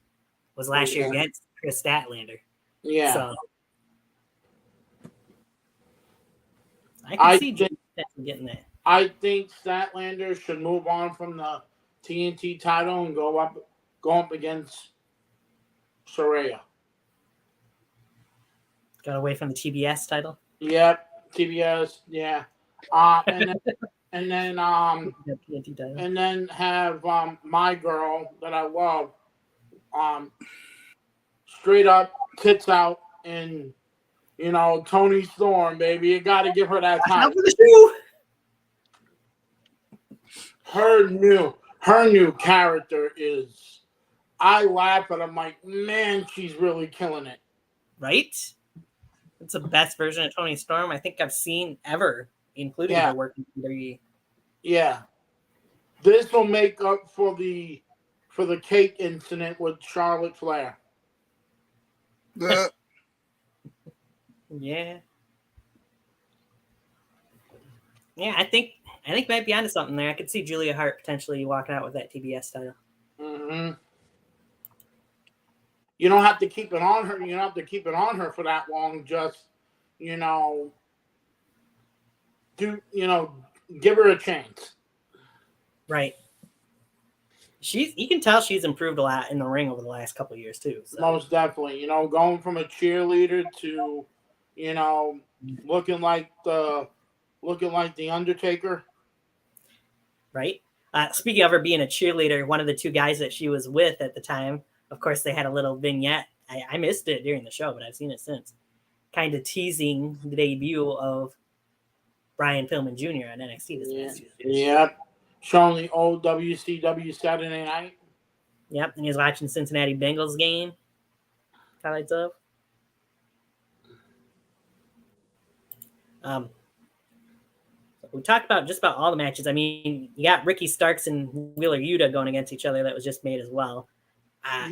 was last year against Chris Statlander. Yeah. So I can see Julia getting that. I think Statlander should move on from the TNT title and go up against Saraya. Got away from the TBS title. Yep, TBS. Yeah, and then TNT title. and then have my girl that I love, straight up tits out and Tony Storm, baby. You got to give her that time. Her new character is. I laugh and I'm like, man, she's really killing it. Right? It's the best version of Tony Storm I think I've seen ever, including her work in WWE. Yeah. This will make up for the cake incident with Charlotte Flair. Yeah. Yeah, I think might be onto something there. I could see Julia Hart potentially walking out with that TBS title. Mm-hmm. You don't have to keep it on her. You don't have to keep it on her for that long. Just, give her a chance. Right. You can tell she's improved a lot in the ring over the last couple of years too. So. Most definitely. Going from a cheerleader to, looking like the Undertaker. Right. Speaking of her being a cheerleader, one of the two guys that she was with at the time, of course, they had a little vignette. I missed it during the show, but I've seen it since. Kind of teasing the debut of Brian Pillman Jr. on NXT this past year. Yep. Showing the old WCW Saturday night. Yep, and he was watching Cincinnati Bengals game. Highlights of. We talked about just about all the matches. I mean, you got Ricky Starks and Wheeler Yuta going against each other. That was just made as well.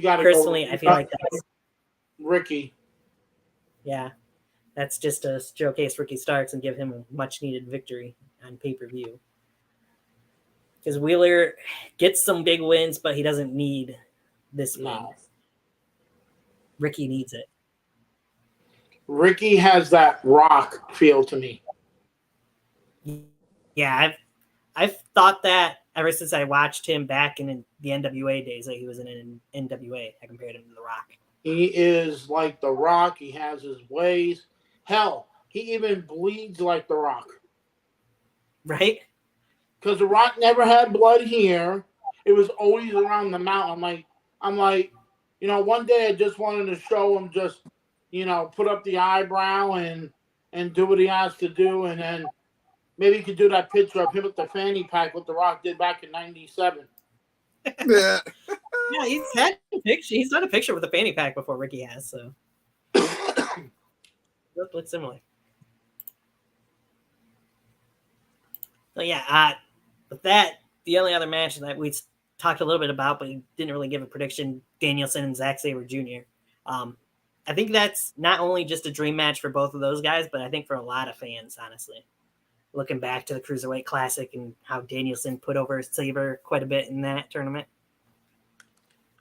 Personally, I feel like that's Ricky. Yeah, that's just to showcase Ricky Starks and give him a much-needed victory on pay-per-view. Because Wheeler gets some big wins, but he doesn't need this win. Ricky needs it. Ricky has that Rock feel to me. Yeah, I've thought that ever since I watched him back in the NWA days that he was in an NWA. I compared him to The Rock. He is like The Rock. He has his ways. Hell, he even bleeds like The Rock. Right? Because The Rock never had blood here. It was always around the mouth. I'm like, one day I just wanted to show him just, put up the eyebrow and do what he has to do, and then maybe you could do that picture of him with the fanny pack, what The Rock did back in '97. Yeah. Yeah, he's had a picture. He's done a picture with a fanny pack before. Ricky has, so look similar. So yeah, with that, the only other match that we talked a little bit about, but we didn't really give a prediction: Danielson and Zack Sabre Jr. I think that's not only just a dream match for both of those guys, but I think for a lot of fans, honestly. Looking back to the Cruiserweight Classic and how Danielson put over Sabre quite a bit in that tournament.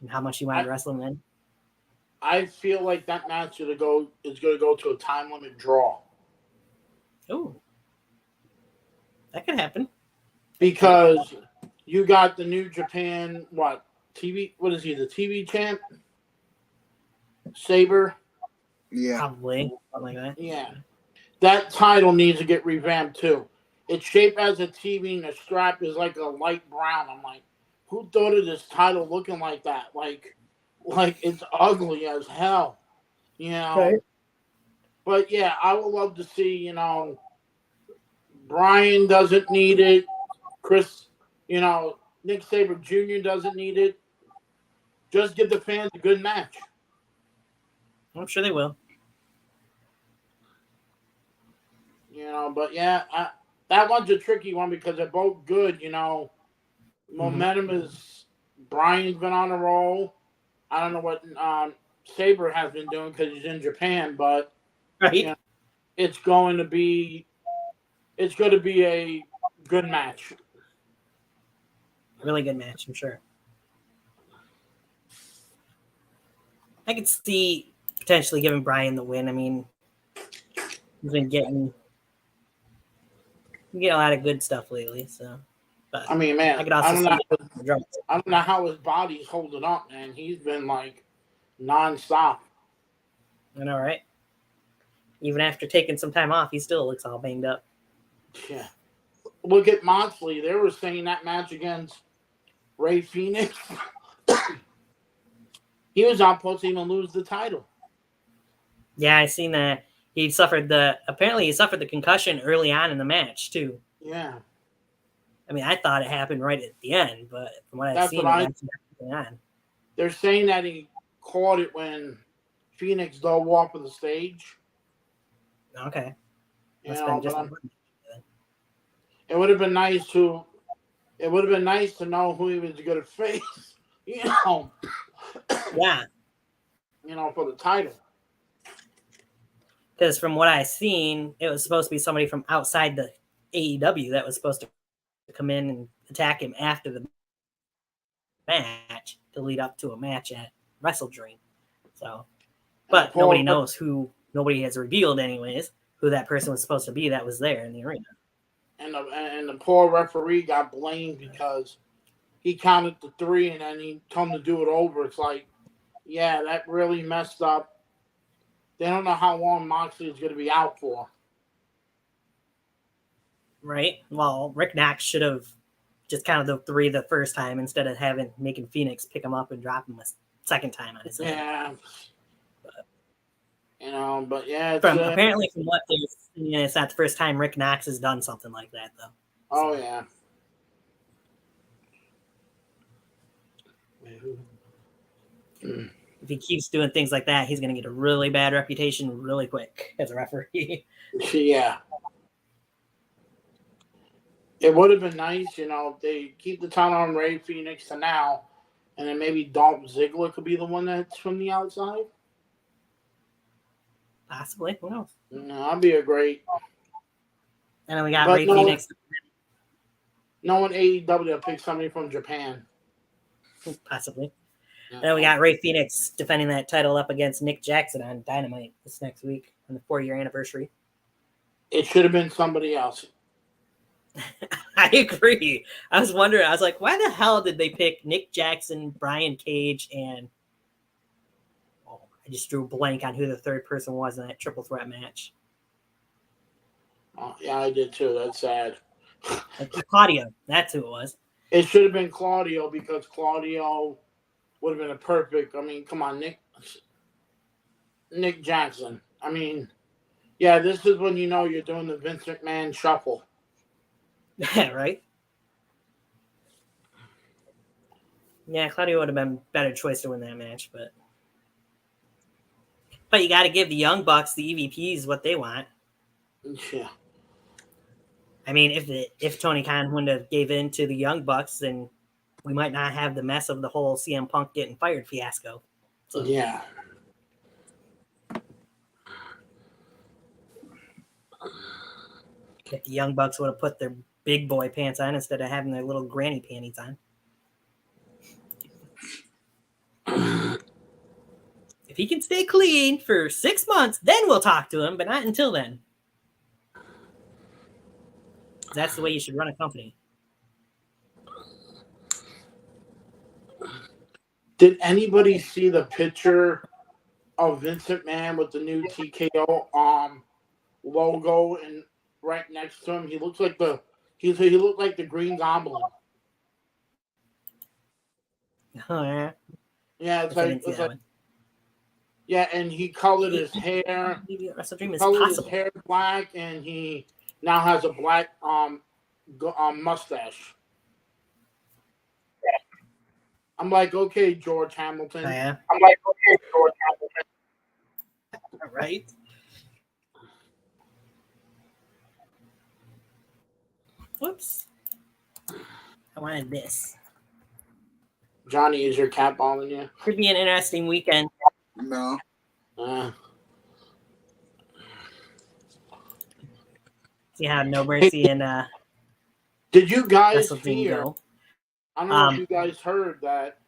And how much he wanted to wrestle him then. I feel like that match is going to go to a time limit draw. Oh, that could happen. Because you got the New Japan, TV? What is he, the TV champ? Sabre. Yeah. Probably something like that. Yeah. That title needs to get revamped too. It's shaped as a TV and the strap is like a light brown. I'm like, who thought of this title looking like that? Like it's ugly as hell. You know. Right. But yeah, I would love to see, Brian doesn't need it. Chris, Nick Sabre Jr. doesn't need it. Just give the fans a good match. I'm sure they will. But yeah, that one's a tricky one because they're both good. Momentum is Brian's been on a roll. I don't know what Sabre has been doing because he's in Japan, but Right. it's going to be a good match. Really good match, I'm sure. I could see potentially giving Brian the win. I mean, he's been getting a lot of good stuff lately, so. But I mean, man, I could also I don't know how his body's holding up, man. He's been like nonstop. I know, right? Even after taking some time off, he still looks all banged up. Yeah. Look at Moxley. They were saying that match against Ray Phoenix. He was not supposed to even lose the title. Yeah, I seen that. Apparently he suffered the concussion early on in the match too. Yeah. I mean, I thought it happened right at the end, but from what I've That's seen, what that's going on. They're saying that he caught it when Phoenix dove off of the stage. Okay. It would have been nice to know who he was going to face. Yeah. For the title. Because from what I've seen, it was supposed to be somebody from outside the AEW that was supposed to come in and attack him after the match to lead up to a match at Wrestle Dream. So, but nobody knows who. Nobody has revealed, anyways, who that person was supposed to be that was there in the arena. And the poor referee got blamed because he counted to 3 and then he told him to do it over. It's like, yeah, that really messed up. They don't know how long Moxley is going to be out for. Right. Well, Rick Knox should have just counted the 3 the first time instead of making Phoenix pick him up and drop him a second time on his head. Yeah. But yeah. Apparently, from what they're saying, it's not the first time Rick Knox has done something like that, though. Oh, yeah. If he keeps doing things like that, he's going to get a really bad reputation really quick as a referee. Yeah. It would have been nice, if they keep the title on Ray Phoenix to now, and then maybe Dolph Ziggler could be the one that's from the outside. Possibly. Who knows? No, that'd be a great. And then we got Ray Phoenix. No one AEW will pick somebody from Japan. Possibly. And then we got Ray Phoenix defending that title up against Nick Jackson on Dynamite this next week on the 4-year anniversary. It should have been somebody else. I agree. I was wondering. I was like, why the hell did they pick Nick Jackson, Brian Cage, and I just drew a blank on who the third person was in that triple threat match. Oh, yeah, I did too. That's sad. Claudio. That's who it was. It should have been Claudio because Claudio would have been a perfect. I mean, come on, Nick Jackson. I mean, yeah, this is when you're doing the Vince McMahon shuffle. Yeah, right? Yeah, Claudio would have been a better choice to win that match, but you got to give the Young Bucks, the EVPs, what they want. Yeah. I mean, if Tony Khan wouldn't have gave in to the Young Bucks, then we might not have the mess of the whole CM Punk getting fired fiasco. So. Yeah. If the Young Bucks would have put their big boy pants on instead of having their little granny panties on. If he can stay clean for 6 months, then we'll talk to him, but not until then. That's the way you should run a company. Did anybody see the picture of Vincent McMahon with the new TKO logo, and right next to him, he looks like he looked like the Green Goblin. Oh yeah. Yeah, I didn't see that one. Yeah, and he colored his hair. Wrestle Dream is Colored possible. his hair black, and he now has a black mustache. I'm like, okay, George Hamilton. Oh, yeah. I'm like, okay, George Hamilton. All right. Whoops. I wanted this. Johnny, is your cat balling you? Could be an interesting weekend. No. See how No Mercy and did you guys Wrestle Dream hear? go? I don't know if you guys heard that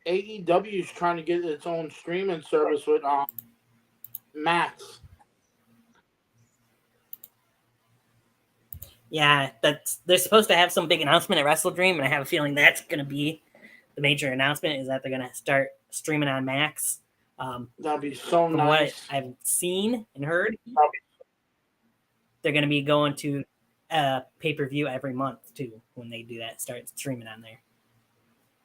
AEW is trying to get its own streaming service with Max. Yeah, they're supposed to have some big announcement at Wrestle Dream, and I have a feeling that's going to be the major announcement. Is that they're going to start streaming on Max? That'd be so from nice. What I've seen and heard, they're going to be going to pay-per-view every month too when they do that. Start streaming on there.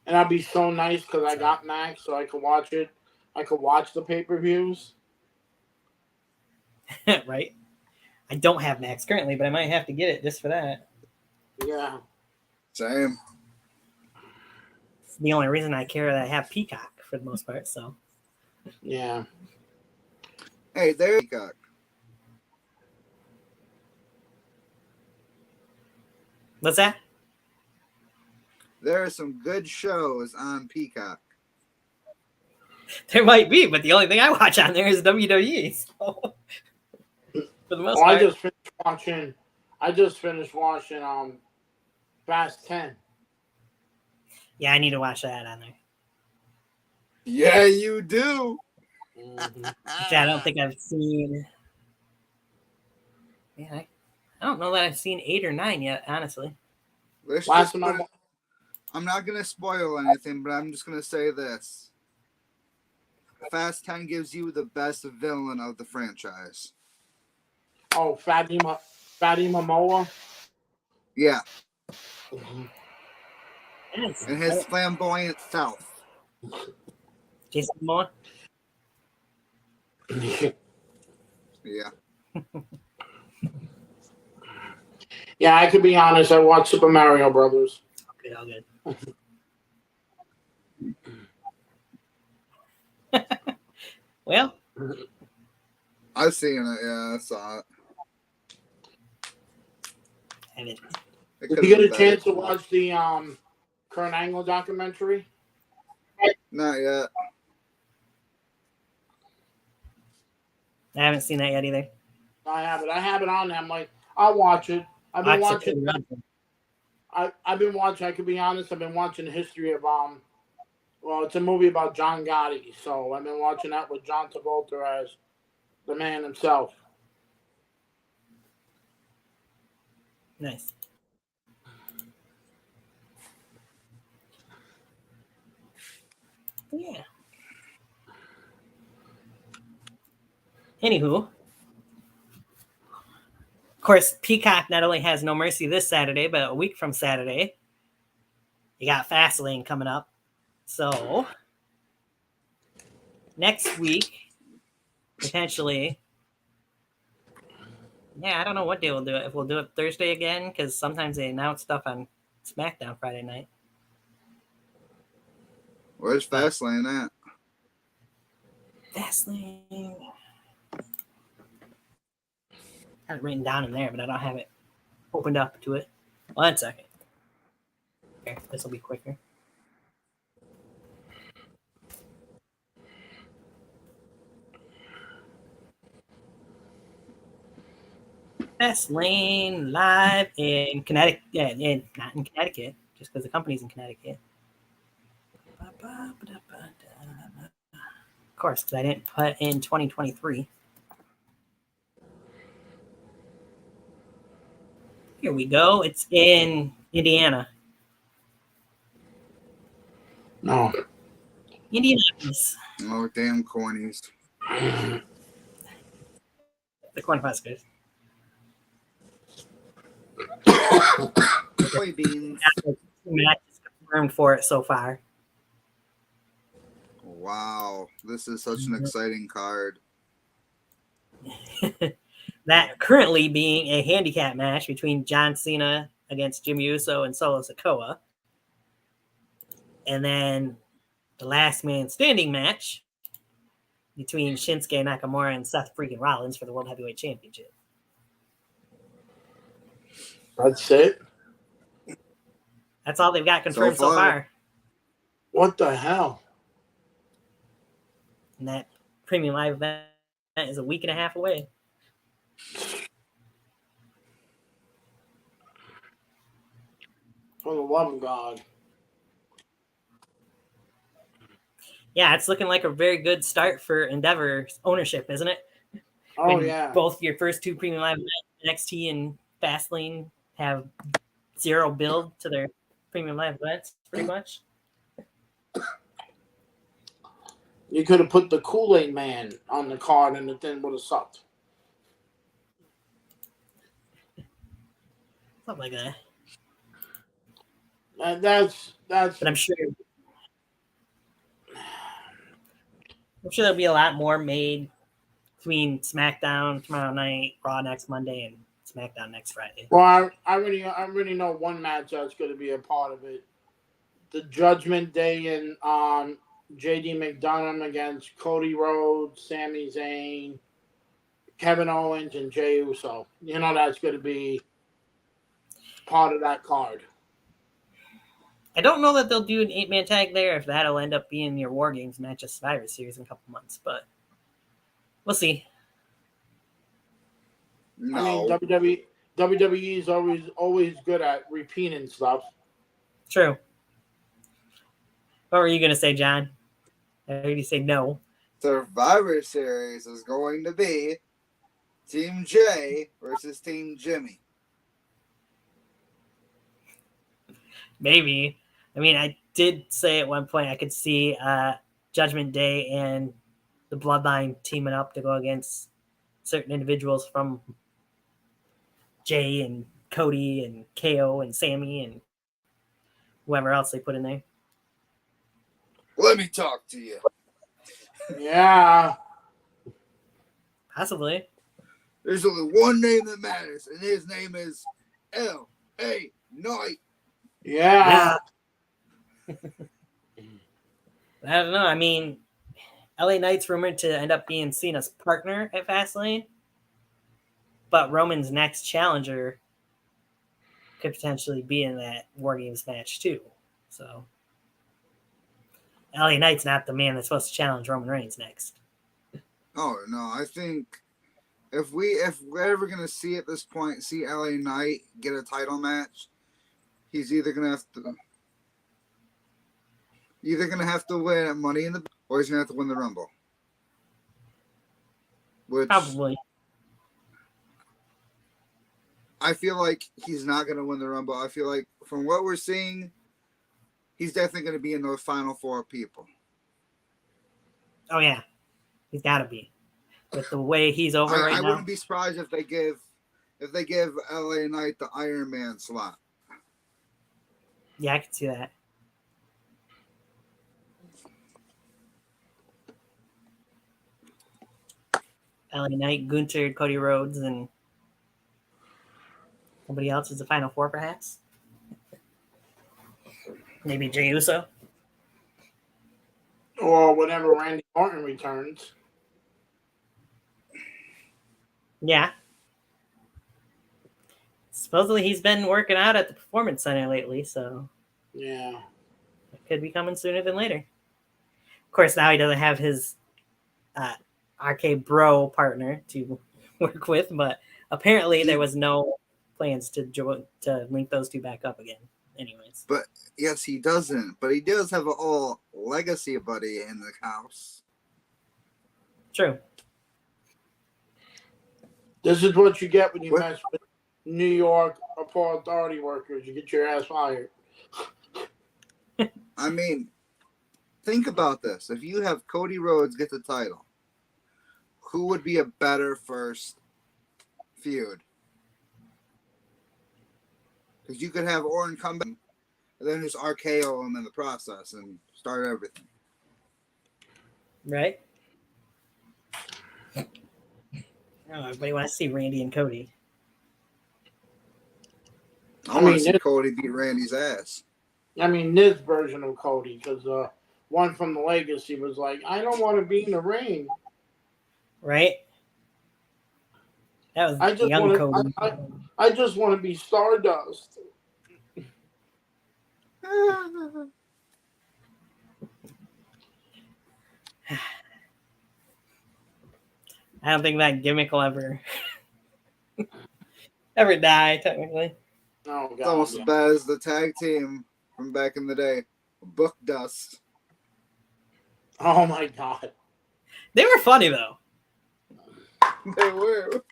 And that'd be so nice because I got Max, so I could watch it. I could watch the pay-per-views. Right. I don't have Max currently, but I might have to get it just for that. Yeah. Same. It's the only reason I care that I have Peacock for the most part. So. Yeah. Hey, there's Peacock. What's that? There are some good shows on Peacock. There might be, but the only thing I watch on there is WWE. So. For the most part. I just finished watching Fast 10. Yeah, I need to watch that on there. Yeah, you do. Mm-hmm. Which I don't think I've seen. Yeah, I don't know that I've seen 8 or 9 yet, honestly. I'm not going to spoil anything, but I'm just going to say this. Fast 10 gives you the best villain of the franchise. Oh, Fatty Momoa? Yeah. Mm-hmm. Yes. And his flamboyant self. Jason Momoa? Yeah. Yeah, I could be honest. I watched Super Mario Brothers. Okay, all good. Well, I've seen it. Yeah, I saw it. Did you get a chance to watch the Kurt Angle documentary? Not yet. I haven't seen that yet either. I have it. I have it on there. I'm like, I'll watch it. I've been watching. I've been watching. I could be honest. I've been watching the history of Well, it's a movie about John Gotti, so I've been watching that with John Travolta as the man himself. Nice. Yeah. Anywho, of course, Peacock not only has No Mercy this Saturday, but a week from Saturday, you got Fastlane coming up. So next week, potentially, yeah, I don't know what day we'll do it. If we'll do it Thursday again, because sometimes they announce stuff on SmackDown Friday night. Where's Fastlane at? Fastlane. I have it written down in there, but I don't have it opened up to it. 1 second. Okay, this will be quicker. Fastlane live in Connecticut. Yeah, not in Connecticut, just because the company's in Connecticut. Of course, because I didn't put in 2023. Here we go. It's in Indiana. No. Indianapolis. Oh, damn cornies. The Cornhuskers. Soybeans. Matches confirmed for it so far. Wow, this is such an exciting card. That currently being a handicap match between John Cena against Jimmy Uso and Solo Sikoa. And then the last man standing match between Shinsuke Nakamura and Seth freaking Rollins for the World Heavyweight Championship. That's it. That's all they've got confirmed so far. What the hell? And that premium live event is a week and a half away. For the love of God. Yeah, it's looking like a very good start for Endeavor's ownership, isn't it? Oh, When yeah. both your first two premium live events, NXT and Fastlane, have zero build to their premium live events, pretty much. You could have put the Kool-Aid Man on the card and the thing would have sucked. Something like that. That's. But I'm sure there'll be a lot more made between SmackDown tomorrow night, Raw next Monday, and SmackDown next Friday. Well, I already know one match that's going to be a part of it. The Judgment Day and J.D. McDonough against Cody Rhodes, Sami Zayn, Kevin Owens, and Jey Uso. You know that's going to be part of that card. I don't know that they'll do an 8-man tag there, if that'll end up being your War Games match of Survivor Series in a couple months, but we'll see. No. I mean, WWE is always good at repeating stuff. True. What were you going to say, John? I heard you say no. Survivor Series is going to be Team J versus Team Jimmy. Maybe. I mean, I did say at one point I could see Judgment Day and the Bloodline teaming up to go against certain individuals from Jay and Cody and KO and Sammy and whoever else they put in there. Let me talk to you. Yeah. Possibly. There's only one name that matters, and his name is L.A. Knight. Yeah. I don't know. I mean, LA Knight's rumored to end up being Cena's partner at Fastlane, but Roman's next challenger could potentially be in that War Games match too. So LA Knight's not the man that's supposed to challenge Roman Reigns next. Oh no, I think if we're ever gonna see at this point, see LA Knight get a title match, he's either gonna have to win Money in the Bank, or he's gonna have to win the Rumble. Which Probably. I feel like he's not gonna win the Rumble. I feel like from what we're seeing, he's definitely gonna be in those final four people. Oh yeah, he's got to be. With the way he's over right now. I wouldn't be surprised if they give LA Knight the Iron Man slot. Yeah, I can see that. LA Knight, Gunther, Cody Rhodes, and somebody else is the final four, perhaps. Maybe Jey Uso. Or whenever Randy Orton returns. Yeah. Supposedly he's been working out at the Performance Center lately, so Yeah. it could be coming sooner than later. Of course, now he doesn't have his RK Bro partner to work with, but apparently there was no plans to link those two back up again. Anyways. But yes, he doesn't. But he does have a whole legacy buddy in the house. True. This is what you get when you mess with New York Port Authority workers. You get your ass fired. I mean, think about this. If you have Cody Rhodes get the title, who would be a better first feud? Because you could have Orton come back and then just RKO him in the process and start everything. Right? Oh, everybody wants to see Randy and Cody. I want to see Cody beat Randy's ass. I mean, this version of Cody, because one from the Legacy was like, I don't want to be in the ring. Right? That was I just young want Cody. I just want to be Stardust. I don't think that gimmick will ever die, technically. Oh, God. It's almost as bad as the tag team from back in the day, Book Dust. Oh, my God. They were funny, though. They were.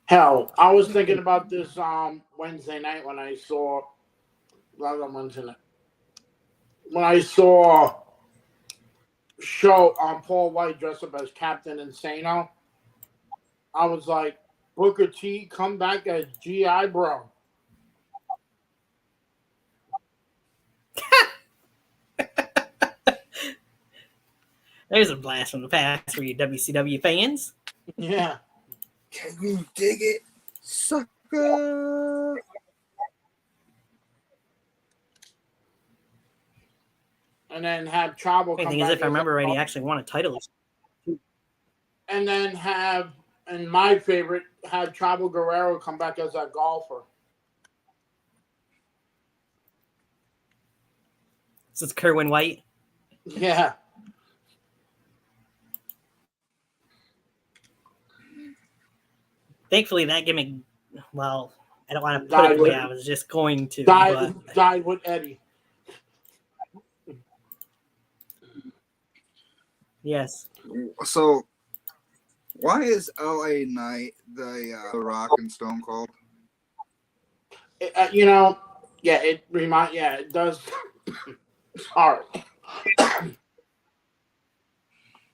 Hell, I was thinking about this Wednesday night when I saw Paul White dressed up as Captain Insano. I was like, Booker T, come back as G.I. Bro. There's a blast from the past for you WCW fans. Yeah. Can you dig it, sucker? And then have Trouble The come thing back. is, if I remember right, he actually won a title. And then and my favorite, have Trouble Guerrero come back as that golfer. This is Kerwin White. Yeah. Thankfully, that gimmick, well, I don't want to put it the way I was just going to. Died with Eddie. Yes. So, why is LA Knight the Rock and Stone Cold? It does. All right.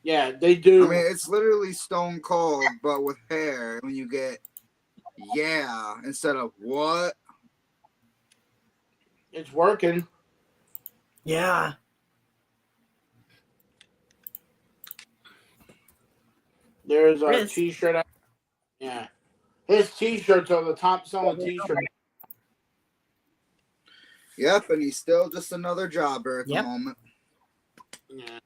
Yeah, they do. I mean, it's literally Stone Cold, but with hair. When you get instead of what? It's working. Yeah. There's a T-shirt. Yeah. His T-shirts are the top selling T-shirt. Yep, and he's still just another jobber at the moment. Yeah.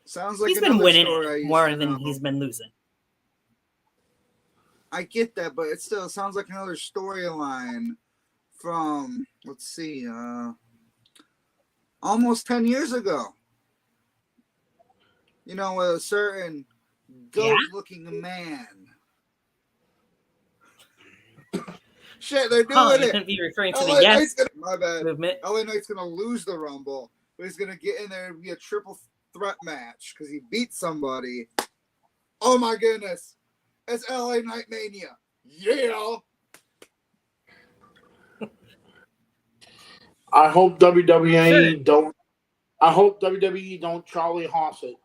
Sounds like he's been winning story more than he's been losing. I get that, but it still sounds like another storyline from, let's see, almost 10 years ago. You know, a certain goat-looking man. Shit, they're doing it. Couldn't be referring to the yes my bad. movement. LA Knight's going to lose the Rumble, but he's going to get in there and be a triple threat match because he beat somebody. Oh, my goodness. It's LA Knight Mania. Yeah. I hope WWE don't. I hope WWE don't Charlie Haas it.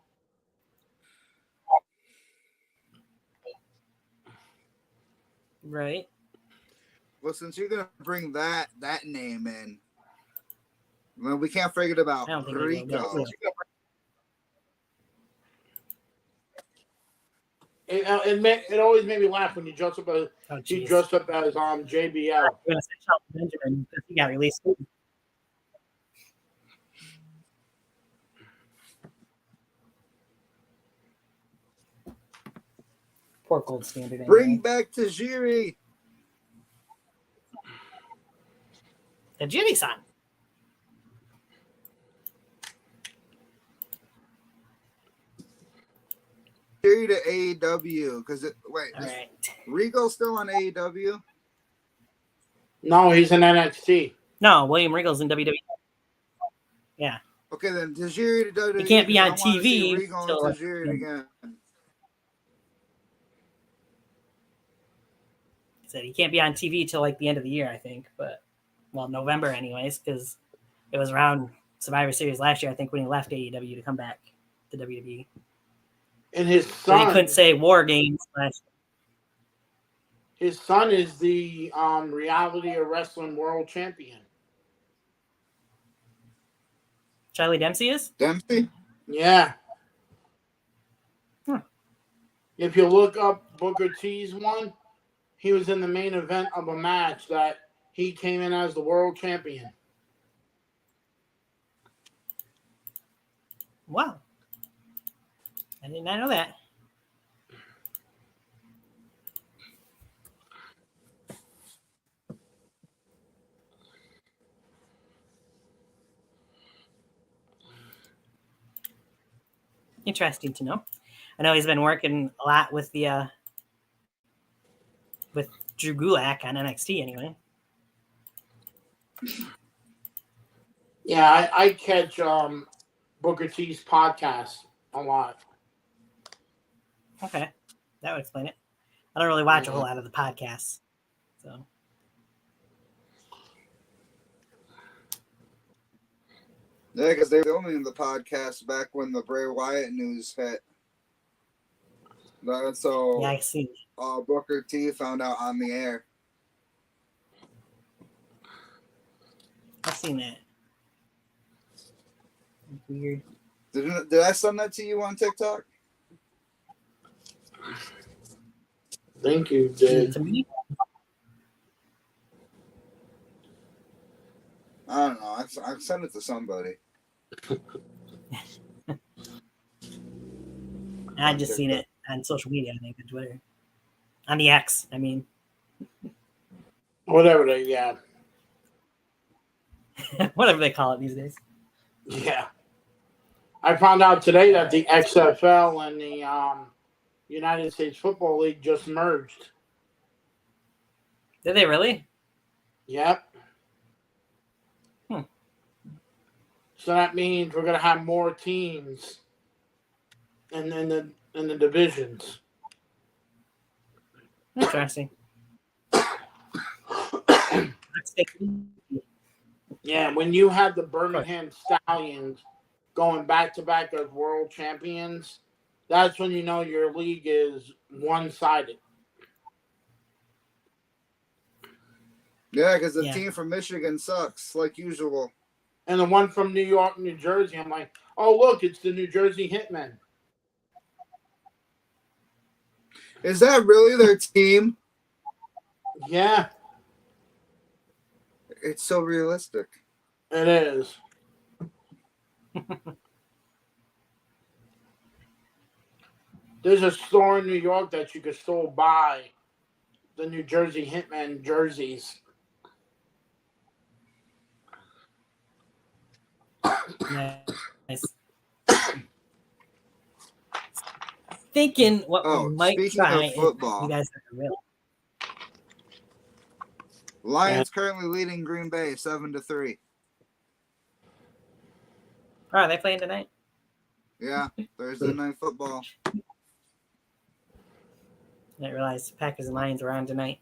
Right. Well, since you're gonna bring that name in, well, we can't forget about Rico. It always made me laugh when he dressed up as JBL. I'm gonna say Shelton Benjamin because he got released. Poor Gold Standard. Bring back Tajiri. Tajiri-san. Tajiri to AEW because Regal's still on AEW? No, he's in NXT. No, William Regal's in WWE. Yeah. Okay, then Tajiri to WWE. He can't be on TV. Regal and Tajiri again. said he can't be on TV till like the end of the year, I think. But well, November anyways, because it was around Survivor Series last year, I think, when he left AEW to come back to WWE. And his But he son, couldn't say War Games last. his son is the reality of wrestling world champion. Charlie Dempsey is? Dempsey? Yeah. Huh. If you look up Booker T's one, he was in the main event of a match that he came in as the world champion. Wow. I did not know that. Interesting to know. I know he's been working a lot with the with Drew Gulak on NXT anyway. Yeah, I catch Booker T's podcast a lot. Okay. That would explain it. I don't really watch a whole lot of the podcasts. So Yeah, because they were filming the podcast back when the Bray Wyatt news hit. So yeah, I see. Booker T found out on the air. I've seen that. Weird. Did I send that to you on TikTok? Thank you, did. To me? I don't know. I sent it to somebody. I just seen it on social media, I think, on Twitter. On the X, I mean. Whatever they, yeah. Whatever they call it these days. Yeah. I found out today that the XFL and the United States Football League just merged. Did they really? Yep. Hmm. So that means we're going to have more teams in the divisions. Interesting. Yeah, when you have the Birmingham Stallions going back to back as world champions, that's when you know your league is one-sided. Yeah, because the team from Michigan sucks, like usual. And the one from New York, New Jersey, I'm like, oh, look, it's the New Jersey Hitmen. Is that really their team? Yeah. It's so realistic. It is. There's a store in New York that you could still buy the New Jersey Hitmen jerseys. Nice. Thinking what we might try of football, you guys are real. Lions currently leading Green Bay 7-3. Oh, are they playing tonight? Yeah, Thursday night football. I didn't realize Packers and Lions were on tonight.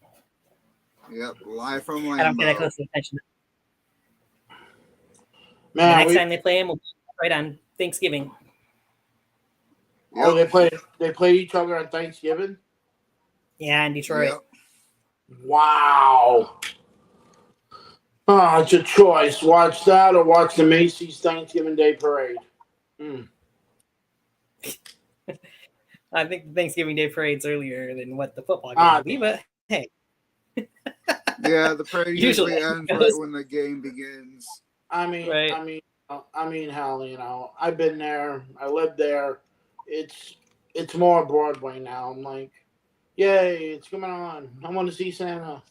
Yep, live from Lambeau. I don't pay that close attention. Man, the next time they play them, we'll be right on Thanksgiving. Yep. Oh, they play each other on Thanksgiving? Yeah, in Detroit. Yep. Wow. Oh, it's a choice. Watch that or watch the Macy's Thanksgiving Day Parade. I think the Thanksgiving Day parade's earlier than what the football game will be, but hey. Yeah, the parade usually ends right when the game begins. I mean, hell, you know, I've been there. I lived there. It's more Broadway now. I'm like, yay, it's coming on. I want to see Santa.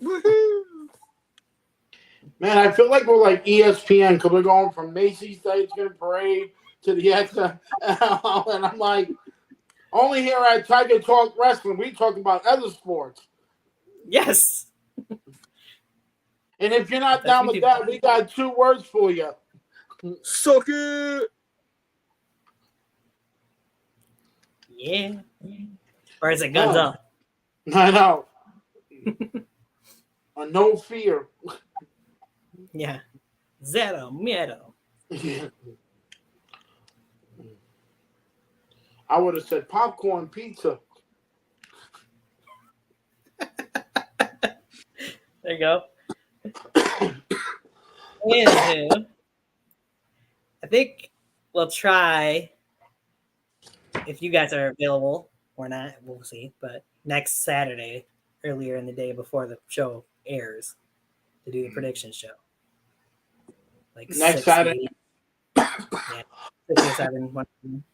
Woohoo! Man, I feel like we're like ESPN because we're going from Macy's Thanksgiving Parade to the XFL, and I'm like, only here at Tiger Talk Wrestling, we talk about other sports. Yes. And if you're not down with that, we got 2 words for you. Suck it! Yeah. Or is it guns up? I know. No fear. Yeah. Zero miedo. I would have said popcorn pizza. There you go. Anywho, I think we'll try, if you guys are available or not, we'll see. But next Saturday, earlier in the day before the show airs, to do the prediction show. Like Next 6 to Saturday. 8. Yeah. 6 or 7,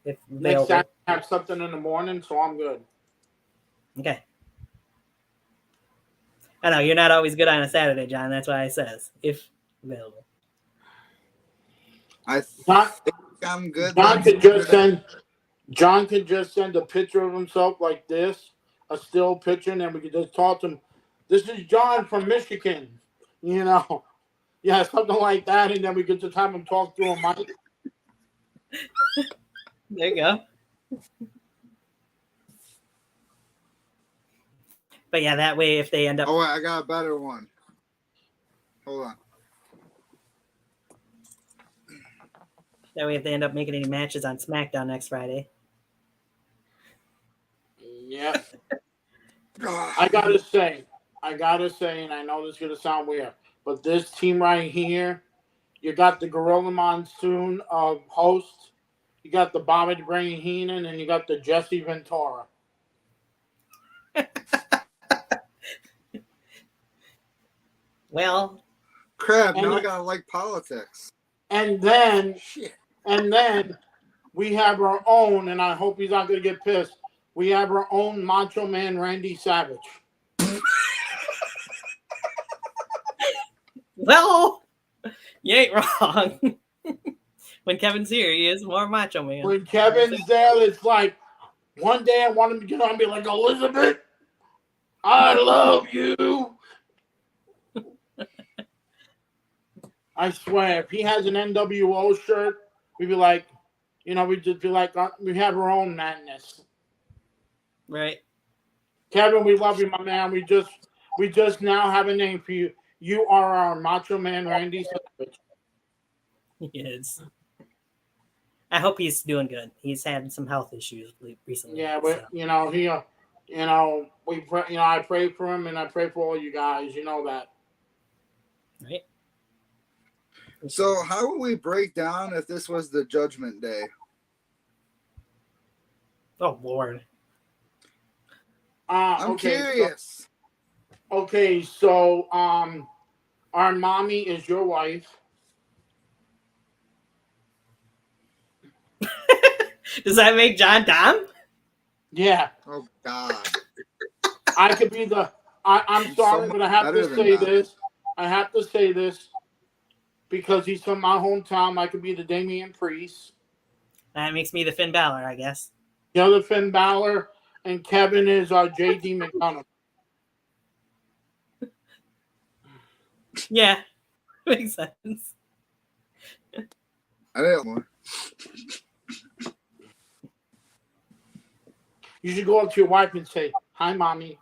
if Next available. Saturday, I have something in the morning, so I'm good. Okay. I know you're not always good on a Saturday, John. That's why it says if available. I John, think I'm good. John could just send. John could just send a picture of himself like this, a still picture, and then we could just talk to him. This is John from Michigan. You know, yeah, something like that, and then we could just have him talk through a mic. There you go. But yeah, that way if they end up. Oh, wait, I got a better one. Hold on. That way if they end up making any matches on SmackDown next Friday. Yeah. I gotta say, and I know this is gonna sound weird, but this team right here, you got the Gorilla Monsoon of hosts, you got the Bobby the Brain Heenan, and you got the Jesse Ventura. Well, crap! And Now I then- gotta like politics. And then Shit. we have our own, and I hope he's not gonna get pissed. We have our own Macho Man Randy Savage. well, you ain't wrong. When Kevin's here, he is more Macho Man. When Kevin's there, it's like one day I want him to get on and be like, Elizabeth, I love you. I swear, if he has an NWO shirt, we'd be like, we'd just be like, we have our own madness. Right. Kevin, we love you, my man. We just now have a name for you. You are our Macho Man Randy Savage. He is. I hope he's doing good. He's had some health issues recently. Yeah, but so. I pray for him and I pray for all you guys. You know that. Right. So, how would we break down if this was the Judgment Day? Oh Lord. I'm curious. So our mommy is your wife. Does that make John Dom? Yeah. Oh God. I could be the. I'm sorry, but I have to say this. I have to say this because he's from my hometown. I could be the Damian Priest. That makes me the Finn Balor, I guess. The other Finn Balor, and Kevin is J.D. McDonough. Yeah, makes sense. I didn't want. You should go up to your wife and say, "Hi, mommy."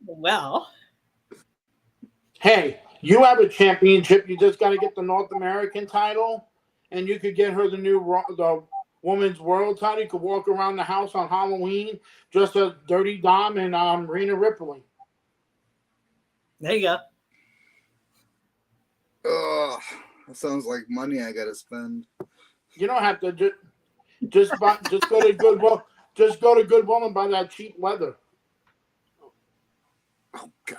Well, hey, you have a championship. You just got to get the North American title, and you could get her the women's world title. You could walk around the house on Halloween just as Dirty Dom and Rena Ripley. there you go. Ugh, that sounds like money I gotta spend. You don't have to just go to Goodwill. Just go to Goodwill and buy that cheap leather. Oh God.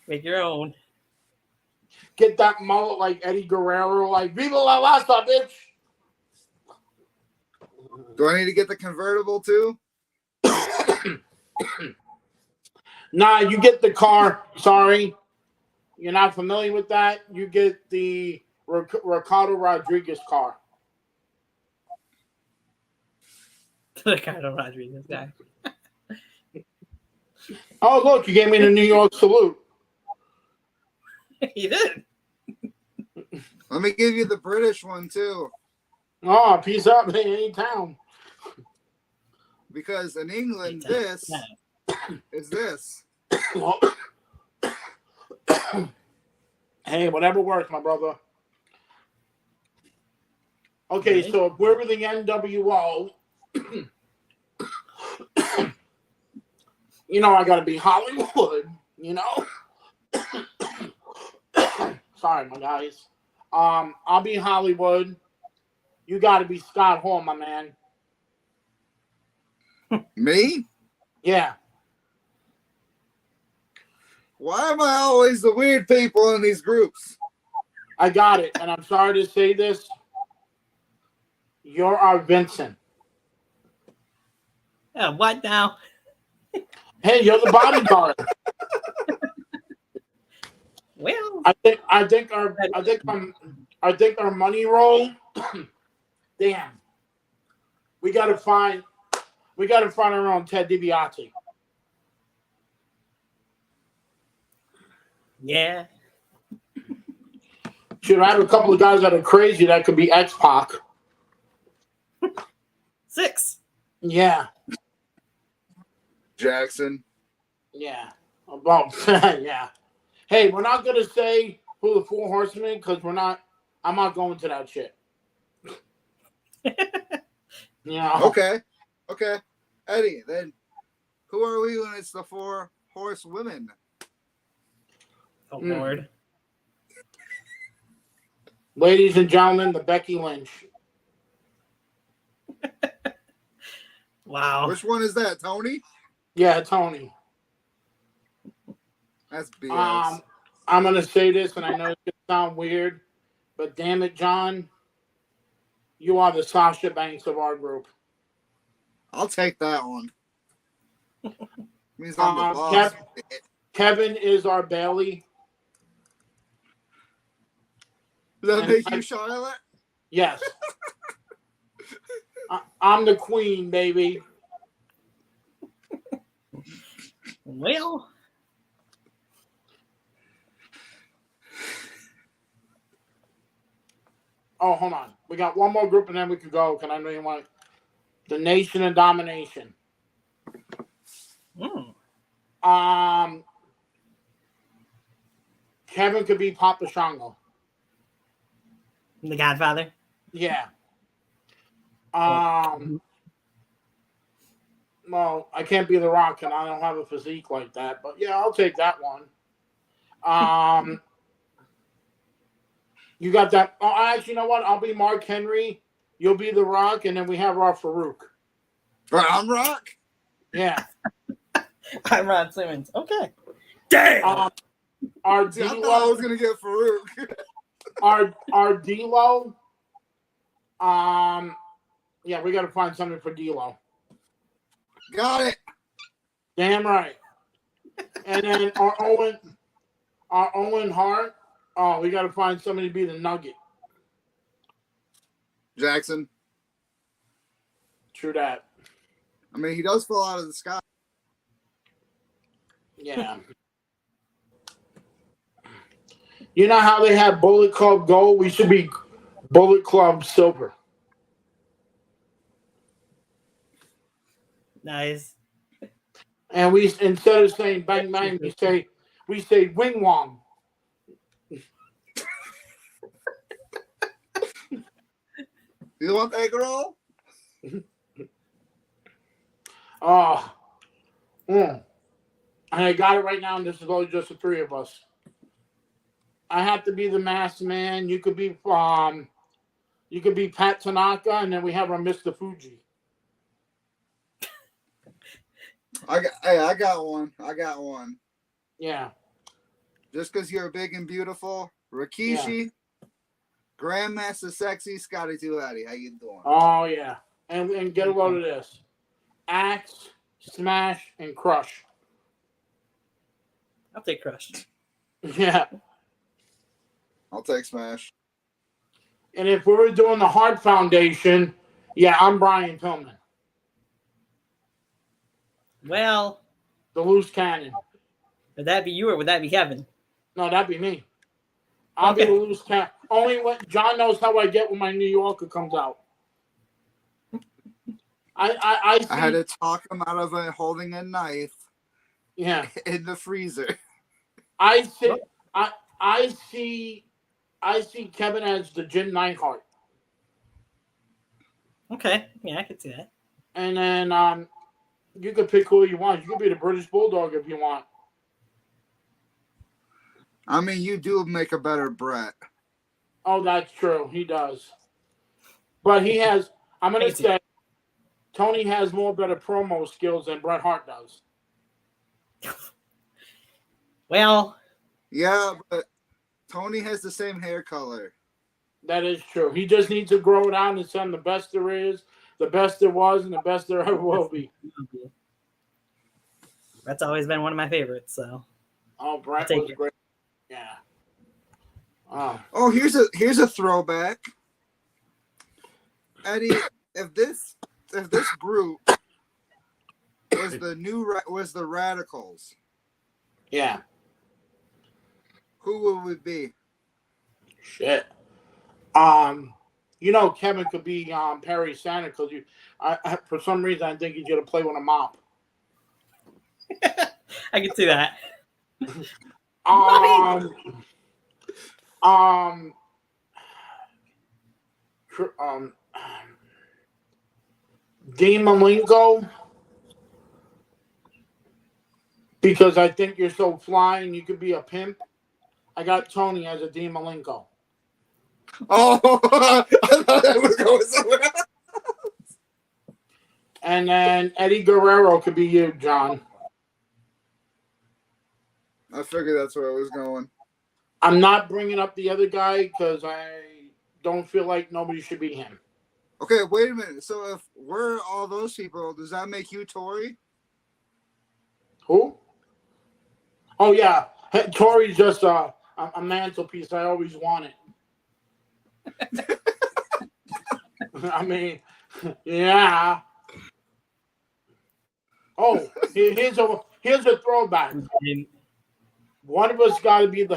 Make your own. Get that mullet like Eddie Guerrero, like Viva la Raza, bitch. Do I need to get the convertible too? Nah, you get the car. Sorry. You're not familiar with that. You get the Ricardo Rodriguez car. Ricardo Rodriguez guy. Oh, look, you gave me the New York salute. He did. Let me give you the British one too. Oh, peace up, hey, any town. Because in England, Anytime. this Yeah. is this. Well, hey, whatever works, my brother. Okay, Right. so if we're with the NWO, you know I gotta be Hollywood, you know? Sorry, my guys. I'll be Hollywood. You gotta be Scott Hall, my man. Me? Yeah. Why am I always the weird people in these groups? I got it. And I'm sorry to say this. You're our Vincent. Yeah, what now? Hey, you're the bodyguard. Well, I think our money roll. Damn. We gotta find our own Ted DiBiase. yeah. Should I have a couple of guys that are crazy that could be X-Pac? 6. Yeah. Jackson. Yeah. Well, yeah. Hey, we're not gonna say who the Four Horsemen because I'm not going to that shit. Yeah. Okay. Eddie, then who are we when it's the 4 horsewomen? Oh, Lord. Ladies and gentlemen, the Becky Lynch. Wow. Which one is that, Tony? Yeah, Tony. That's BS. I'm gonna say this, and I know it's gonna sound weird, but damn it, John, you are the Sasha Banks of our group. I'll take that one. Means I'm the boss. Kevin is our Bailey. Does that make you Charlotte? Yes. I'm the queen, baby. Well, oh, hold on. We got one more group, and then we can go. Because I know you want the Nation of Domination. Kevin could be Papa Shango. The Godfather. Yeah. Well, I can't be The Rock, and I don't have a physique like that. But yeah, I'll take that one. You got that? Oh, actually, you know what? I'll be Mark Henry. You'll be The Rock, and then we have our Farouk. I'm Rock. Yeah. I'm Ron Simmons. Okay. Damn. Our See, I D-Lo, thought I was gonna get Farouk. our D-Lo. Yeah, we got to find something for D-Lo. Got it. Damn right. And then our Owen Hart. Oh, we got to find somebody to be the Nugget. Jackson. True that. I mean, he does fall out of the sky. Yeah. You know how they have Bullet Club Gold? We should be Bullet Club Silver. Nice. And we, instead of saying bang bang, we say wing wong. You want egg roll? Oh. And I got it right now, and this is only just the three of us. I have to be the masked man. You could be Pat Tanaka, and then we have our Mr. Fuji. I got one. Yeah. Just because you're big and beautiful, Rikishi, Grandmaster Sexy, Scotty Too Hattie. How you doing? Oh yeah. And get a load of this. Axe, Smash, and Crush. I'll take Crush. Yeah. I'll take Smash. And if we were doing the Heart Foundation, yeah, I'm Brian Pillman. Well, The loose cannon. would that be you or would that be Kevin? No, that'd be me. I'll be Okay. the loose cannon. Only when John knows how I get when my New Yorker comes out. I see. I had to talk him out of holding a knife Yeah. in the freezer. I see. I see. I see Kevin as the Jim Neidhart, Okay. Yeah, I could see that. and then you could pick who you want. You could be the British Bulldog if you want. I mean, you do make a better Brett. Oh, that's true. He does. But he has. I'm I gonna can see say Tony has more better promo skills than Bret Hart does. Well, Yeah, but Tony has the same hair color. That is true. He just needs to grow it out and send the best there is, the best there was, and the best there ever will be. that's always been one of my favorites. So Oh, Bret take was it. great. Yeah. Oh. Oh, here's a throwback. Eddie, if this group was the Radicals, Yeah. who would we be? Shit. Kevin could be Perry Santa because for some reason I think he's gonna play with a mop. I can see that. Um, um, Dean Malenko, because I think you're so fly and you could be a pimp. I got Tony as a Dean Malenko. Oh, I thought that was going somewhere else. And then Eddie Guerrero could be you, John. I figured that's where I was going. I'm not bringing up the other guy because I don't feel like nobody should be him. Okay, wait a minute. So if we're all those people, does that make you Tori? Who? Oh, yeah. Tori's just a mantelpiece I always wanted. I mean, yeah. Oh, here's a throwback. One of us got to be the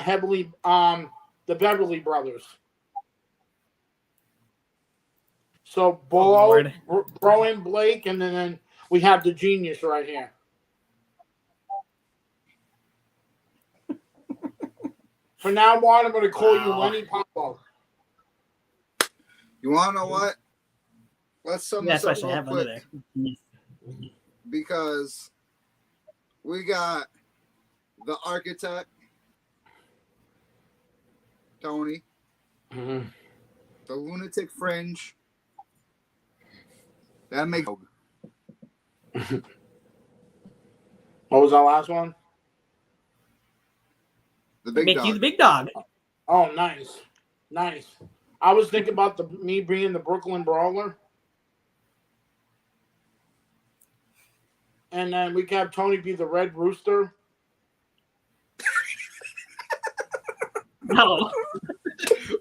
Beverly Brothers. So Bro and Blake, and then we have the genius right here. For now on, I'm going to call you Lenny Popo. You want to know what? Let's sum this up real quick. Because we got the architect, Tony, the lunatic fringe. That makes. What was our last one? The big dog. You the big dog. Oh, nice. I was thinking about me being the Brooklyn Brawler. And then we can have Tony be the Red Rooster. No.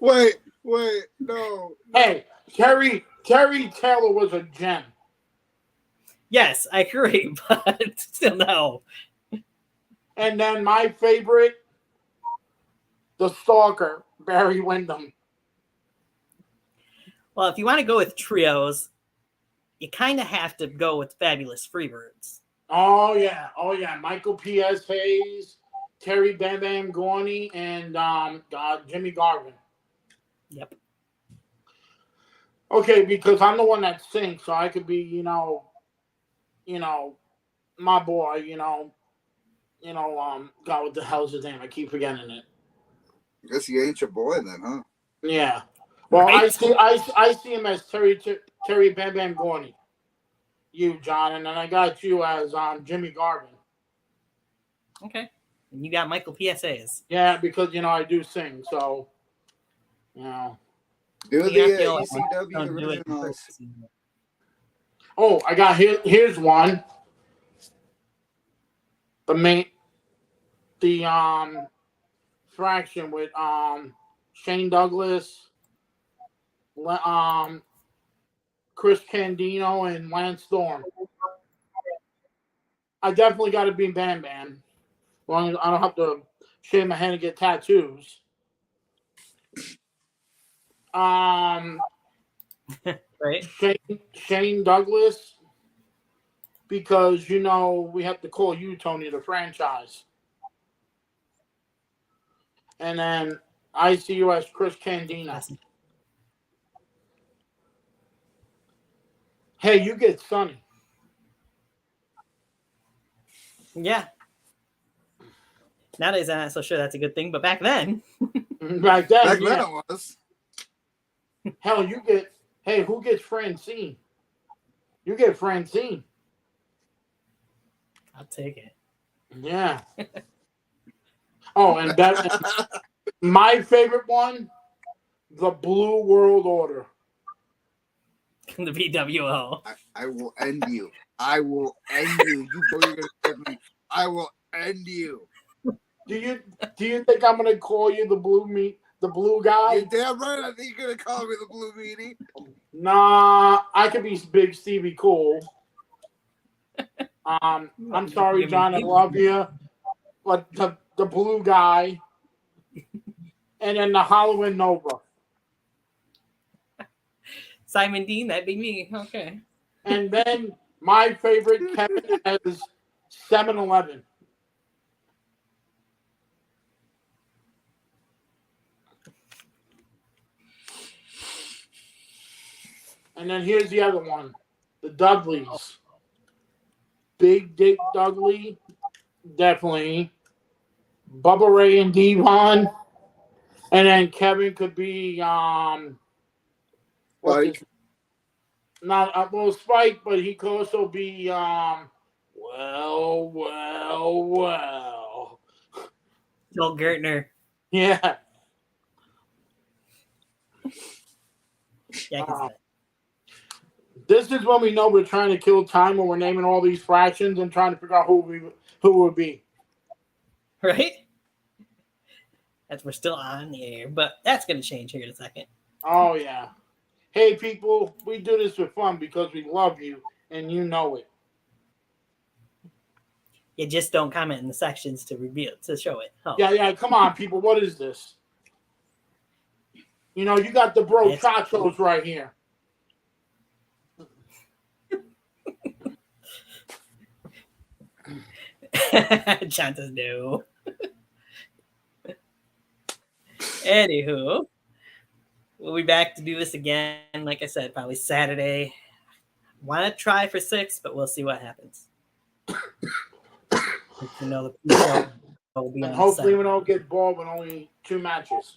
Wait, no. Hey, Terry Taylor was a gem. Yes, I agree, but still no. And then my favorite, the Stalker, Barry Windham. Well, if you want to go with trios, you kind of have to go with Fabulous Freebirds. Oh yeah. Michael P.S. Hayes, Terry Bam Bam Gorney, and Jimmy Garvin. Yep. Okay, because I'm the one that sings, so I could be, my boy, God, what the hell's his name? I keep forgetting it. Guess he ain't your boy then, huh? Yeah. Well, Right? I see him as Terry Bam Bam Gorney. You, John, and then I got you as Jimmy Garvin. Okay. And you got Michael PSAs. Yeah, because I do sing, so Do the ECW originals. Oh, I got here's one. The fraction with Shane Douglas, Chris Candido, and Lance Storm. I definitely got to be Bam Bam. As long as I don't have to shave my head and get tattoos. Um, Right? Shane Douglas, because we have to call you Tony the franchise, and then I see you as Chris Candido. Awesome. Hey, you get Sonny. Yeah. Nowadays, I'm not so sure that's a good thing, but back then, Back then, Back yeah. then it was. Hell, you get. Hey, who gets Francine? You get Francine. I'll take it. Yeah. Oh, and my favorite one, the Blue World Order. The BWO. I will end you. I will end you. You know you're gonna hit me. I will end you. Do you think I'm gonna call you the blue guy? You're damn right. I think you're gonna call me the Blue Meanie. Nah, I could be Big Stevie Cool. I'm sorry, John. I love you, but the blue guy, and then the Halloween Nova, Simon Dean, that'd be me. Okay. and then my favorite Kevin is 7-Eleven. And then here's the other one, the Dudleys. Big Dick Dudley, definitely. Bubba Ray and Devon. And then Kevin could be Spike. Not Spike, but he could also be well. Joel Gertner. Yeah. Yeah, I can see that. This is when we know we're trying to kill time when we're naming all these fractions and trying to figure out who it would be. Right? As we're still on the air, but that's going to change here in a second. Oh, yeah. Hey, people, we do this for fun because we love you, and you know it. You just don't comment in the sections to show it. Oh. Yeah, come on, people. What is this? You got the bro chachos right here. John says no. Anywho, we'll be back to do this again. Like I said, probably Saturday. Want to try for 6, but we'll see what happens. The pre-show will be And on hopefully Saturday. we don't get bored with only 2 matches.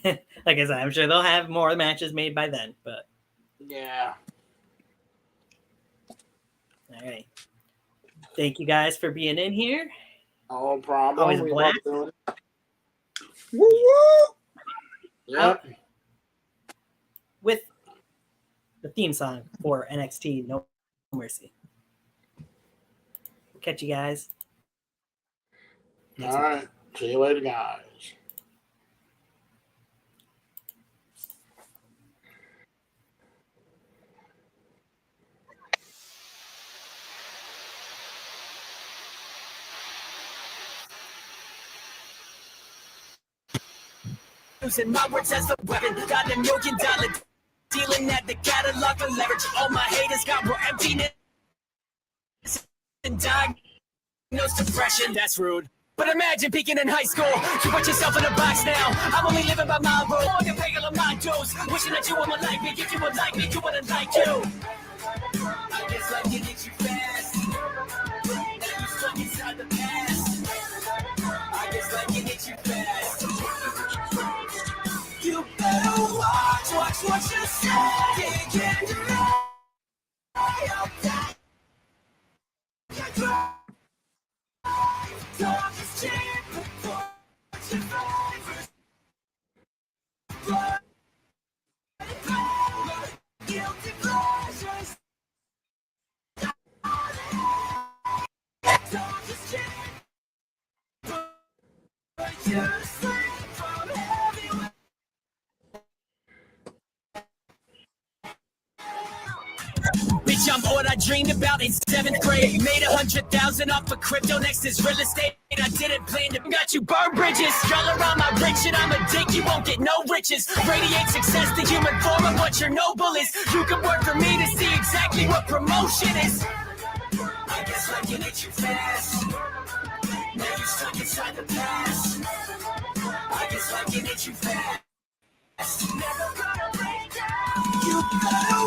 Like I said, I'm sure they'll have more matches made by then. But yeah. All right. Thank you guys for being in here. No problem. Always a We blast. love doing it. Woo woo! Yep. With the theme song for NXT No Mercy. We'll catch you guys next All week. right. See you later, guys. Using my words as a weapon, got $1 million dealing at the catalog of leverage. All my haters got more emptiness and diagnosed depression. That's rude. But imagine peaking in high school. You put yourself in a box now. I'm only living by my rule. More than paying on my dues. Wishing that you would like me. If you would like me, you wouldn't like you. I guess I can get you fast. Now you stuck inside the past. I guess I can get you fast. You better watch what you say. Can't deny your time. Talk is cheap. What's your favorite? Guilty pleasures. Talk is cheap. But you're asleep from everywhere. Bitch, I'm what I dreamed about in 7th grade. Made 100,000 off of crypto. Next is real estate. I didn't plan to got you burn bridges. Y'all around my rich and I'm a dick, you won't get no riches. Radiate success, the human form of what your noble is. You can work for me to see exactly what promotion is. I guess I can hit you fast. Now you're stuck inside the past. I guess I can hit you fast. Never gonna break down. You gotta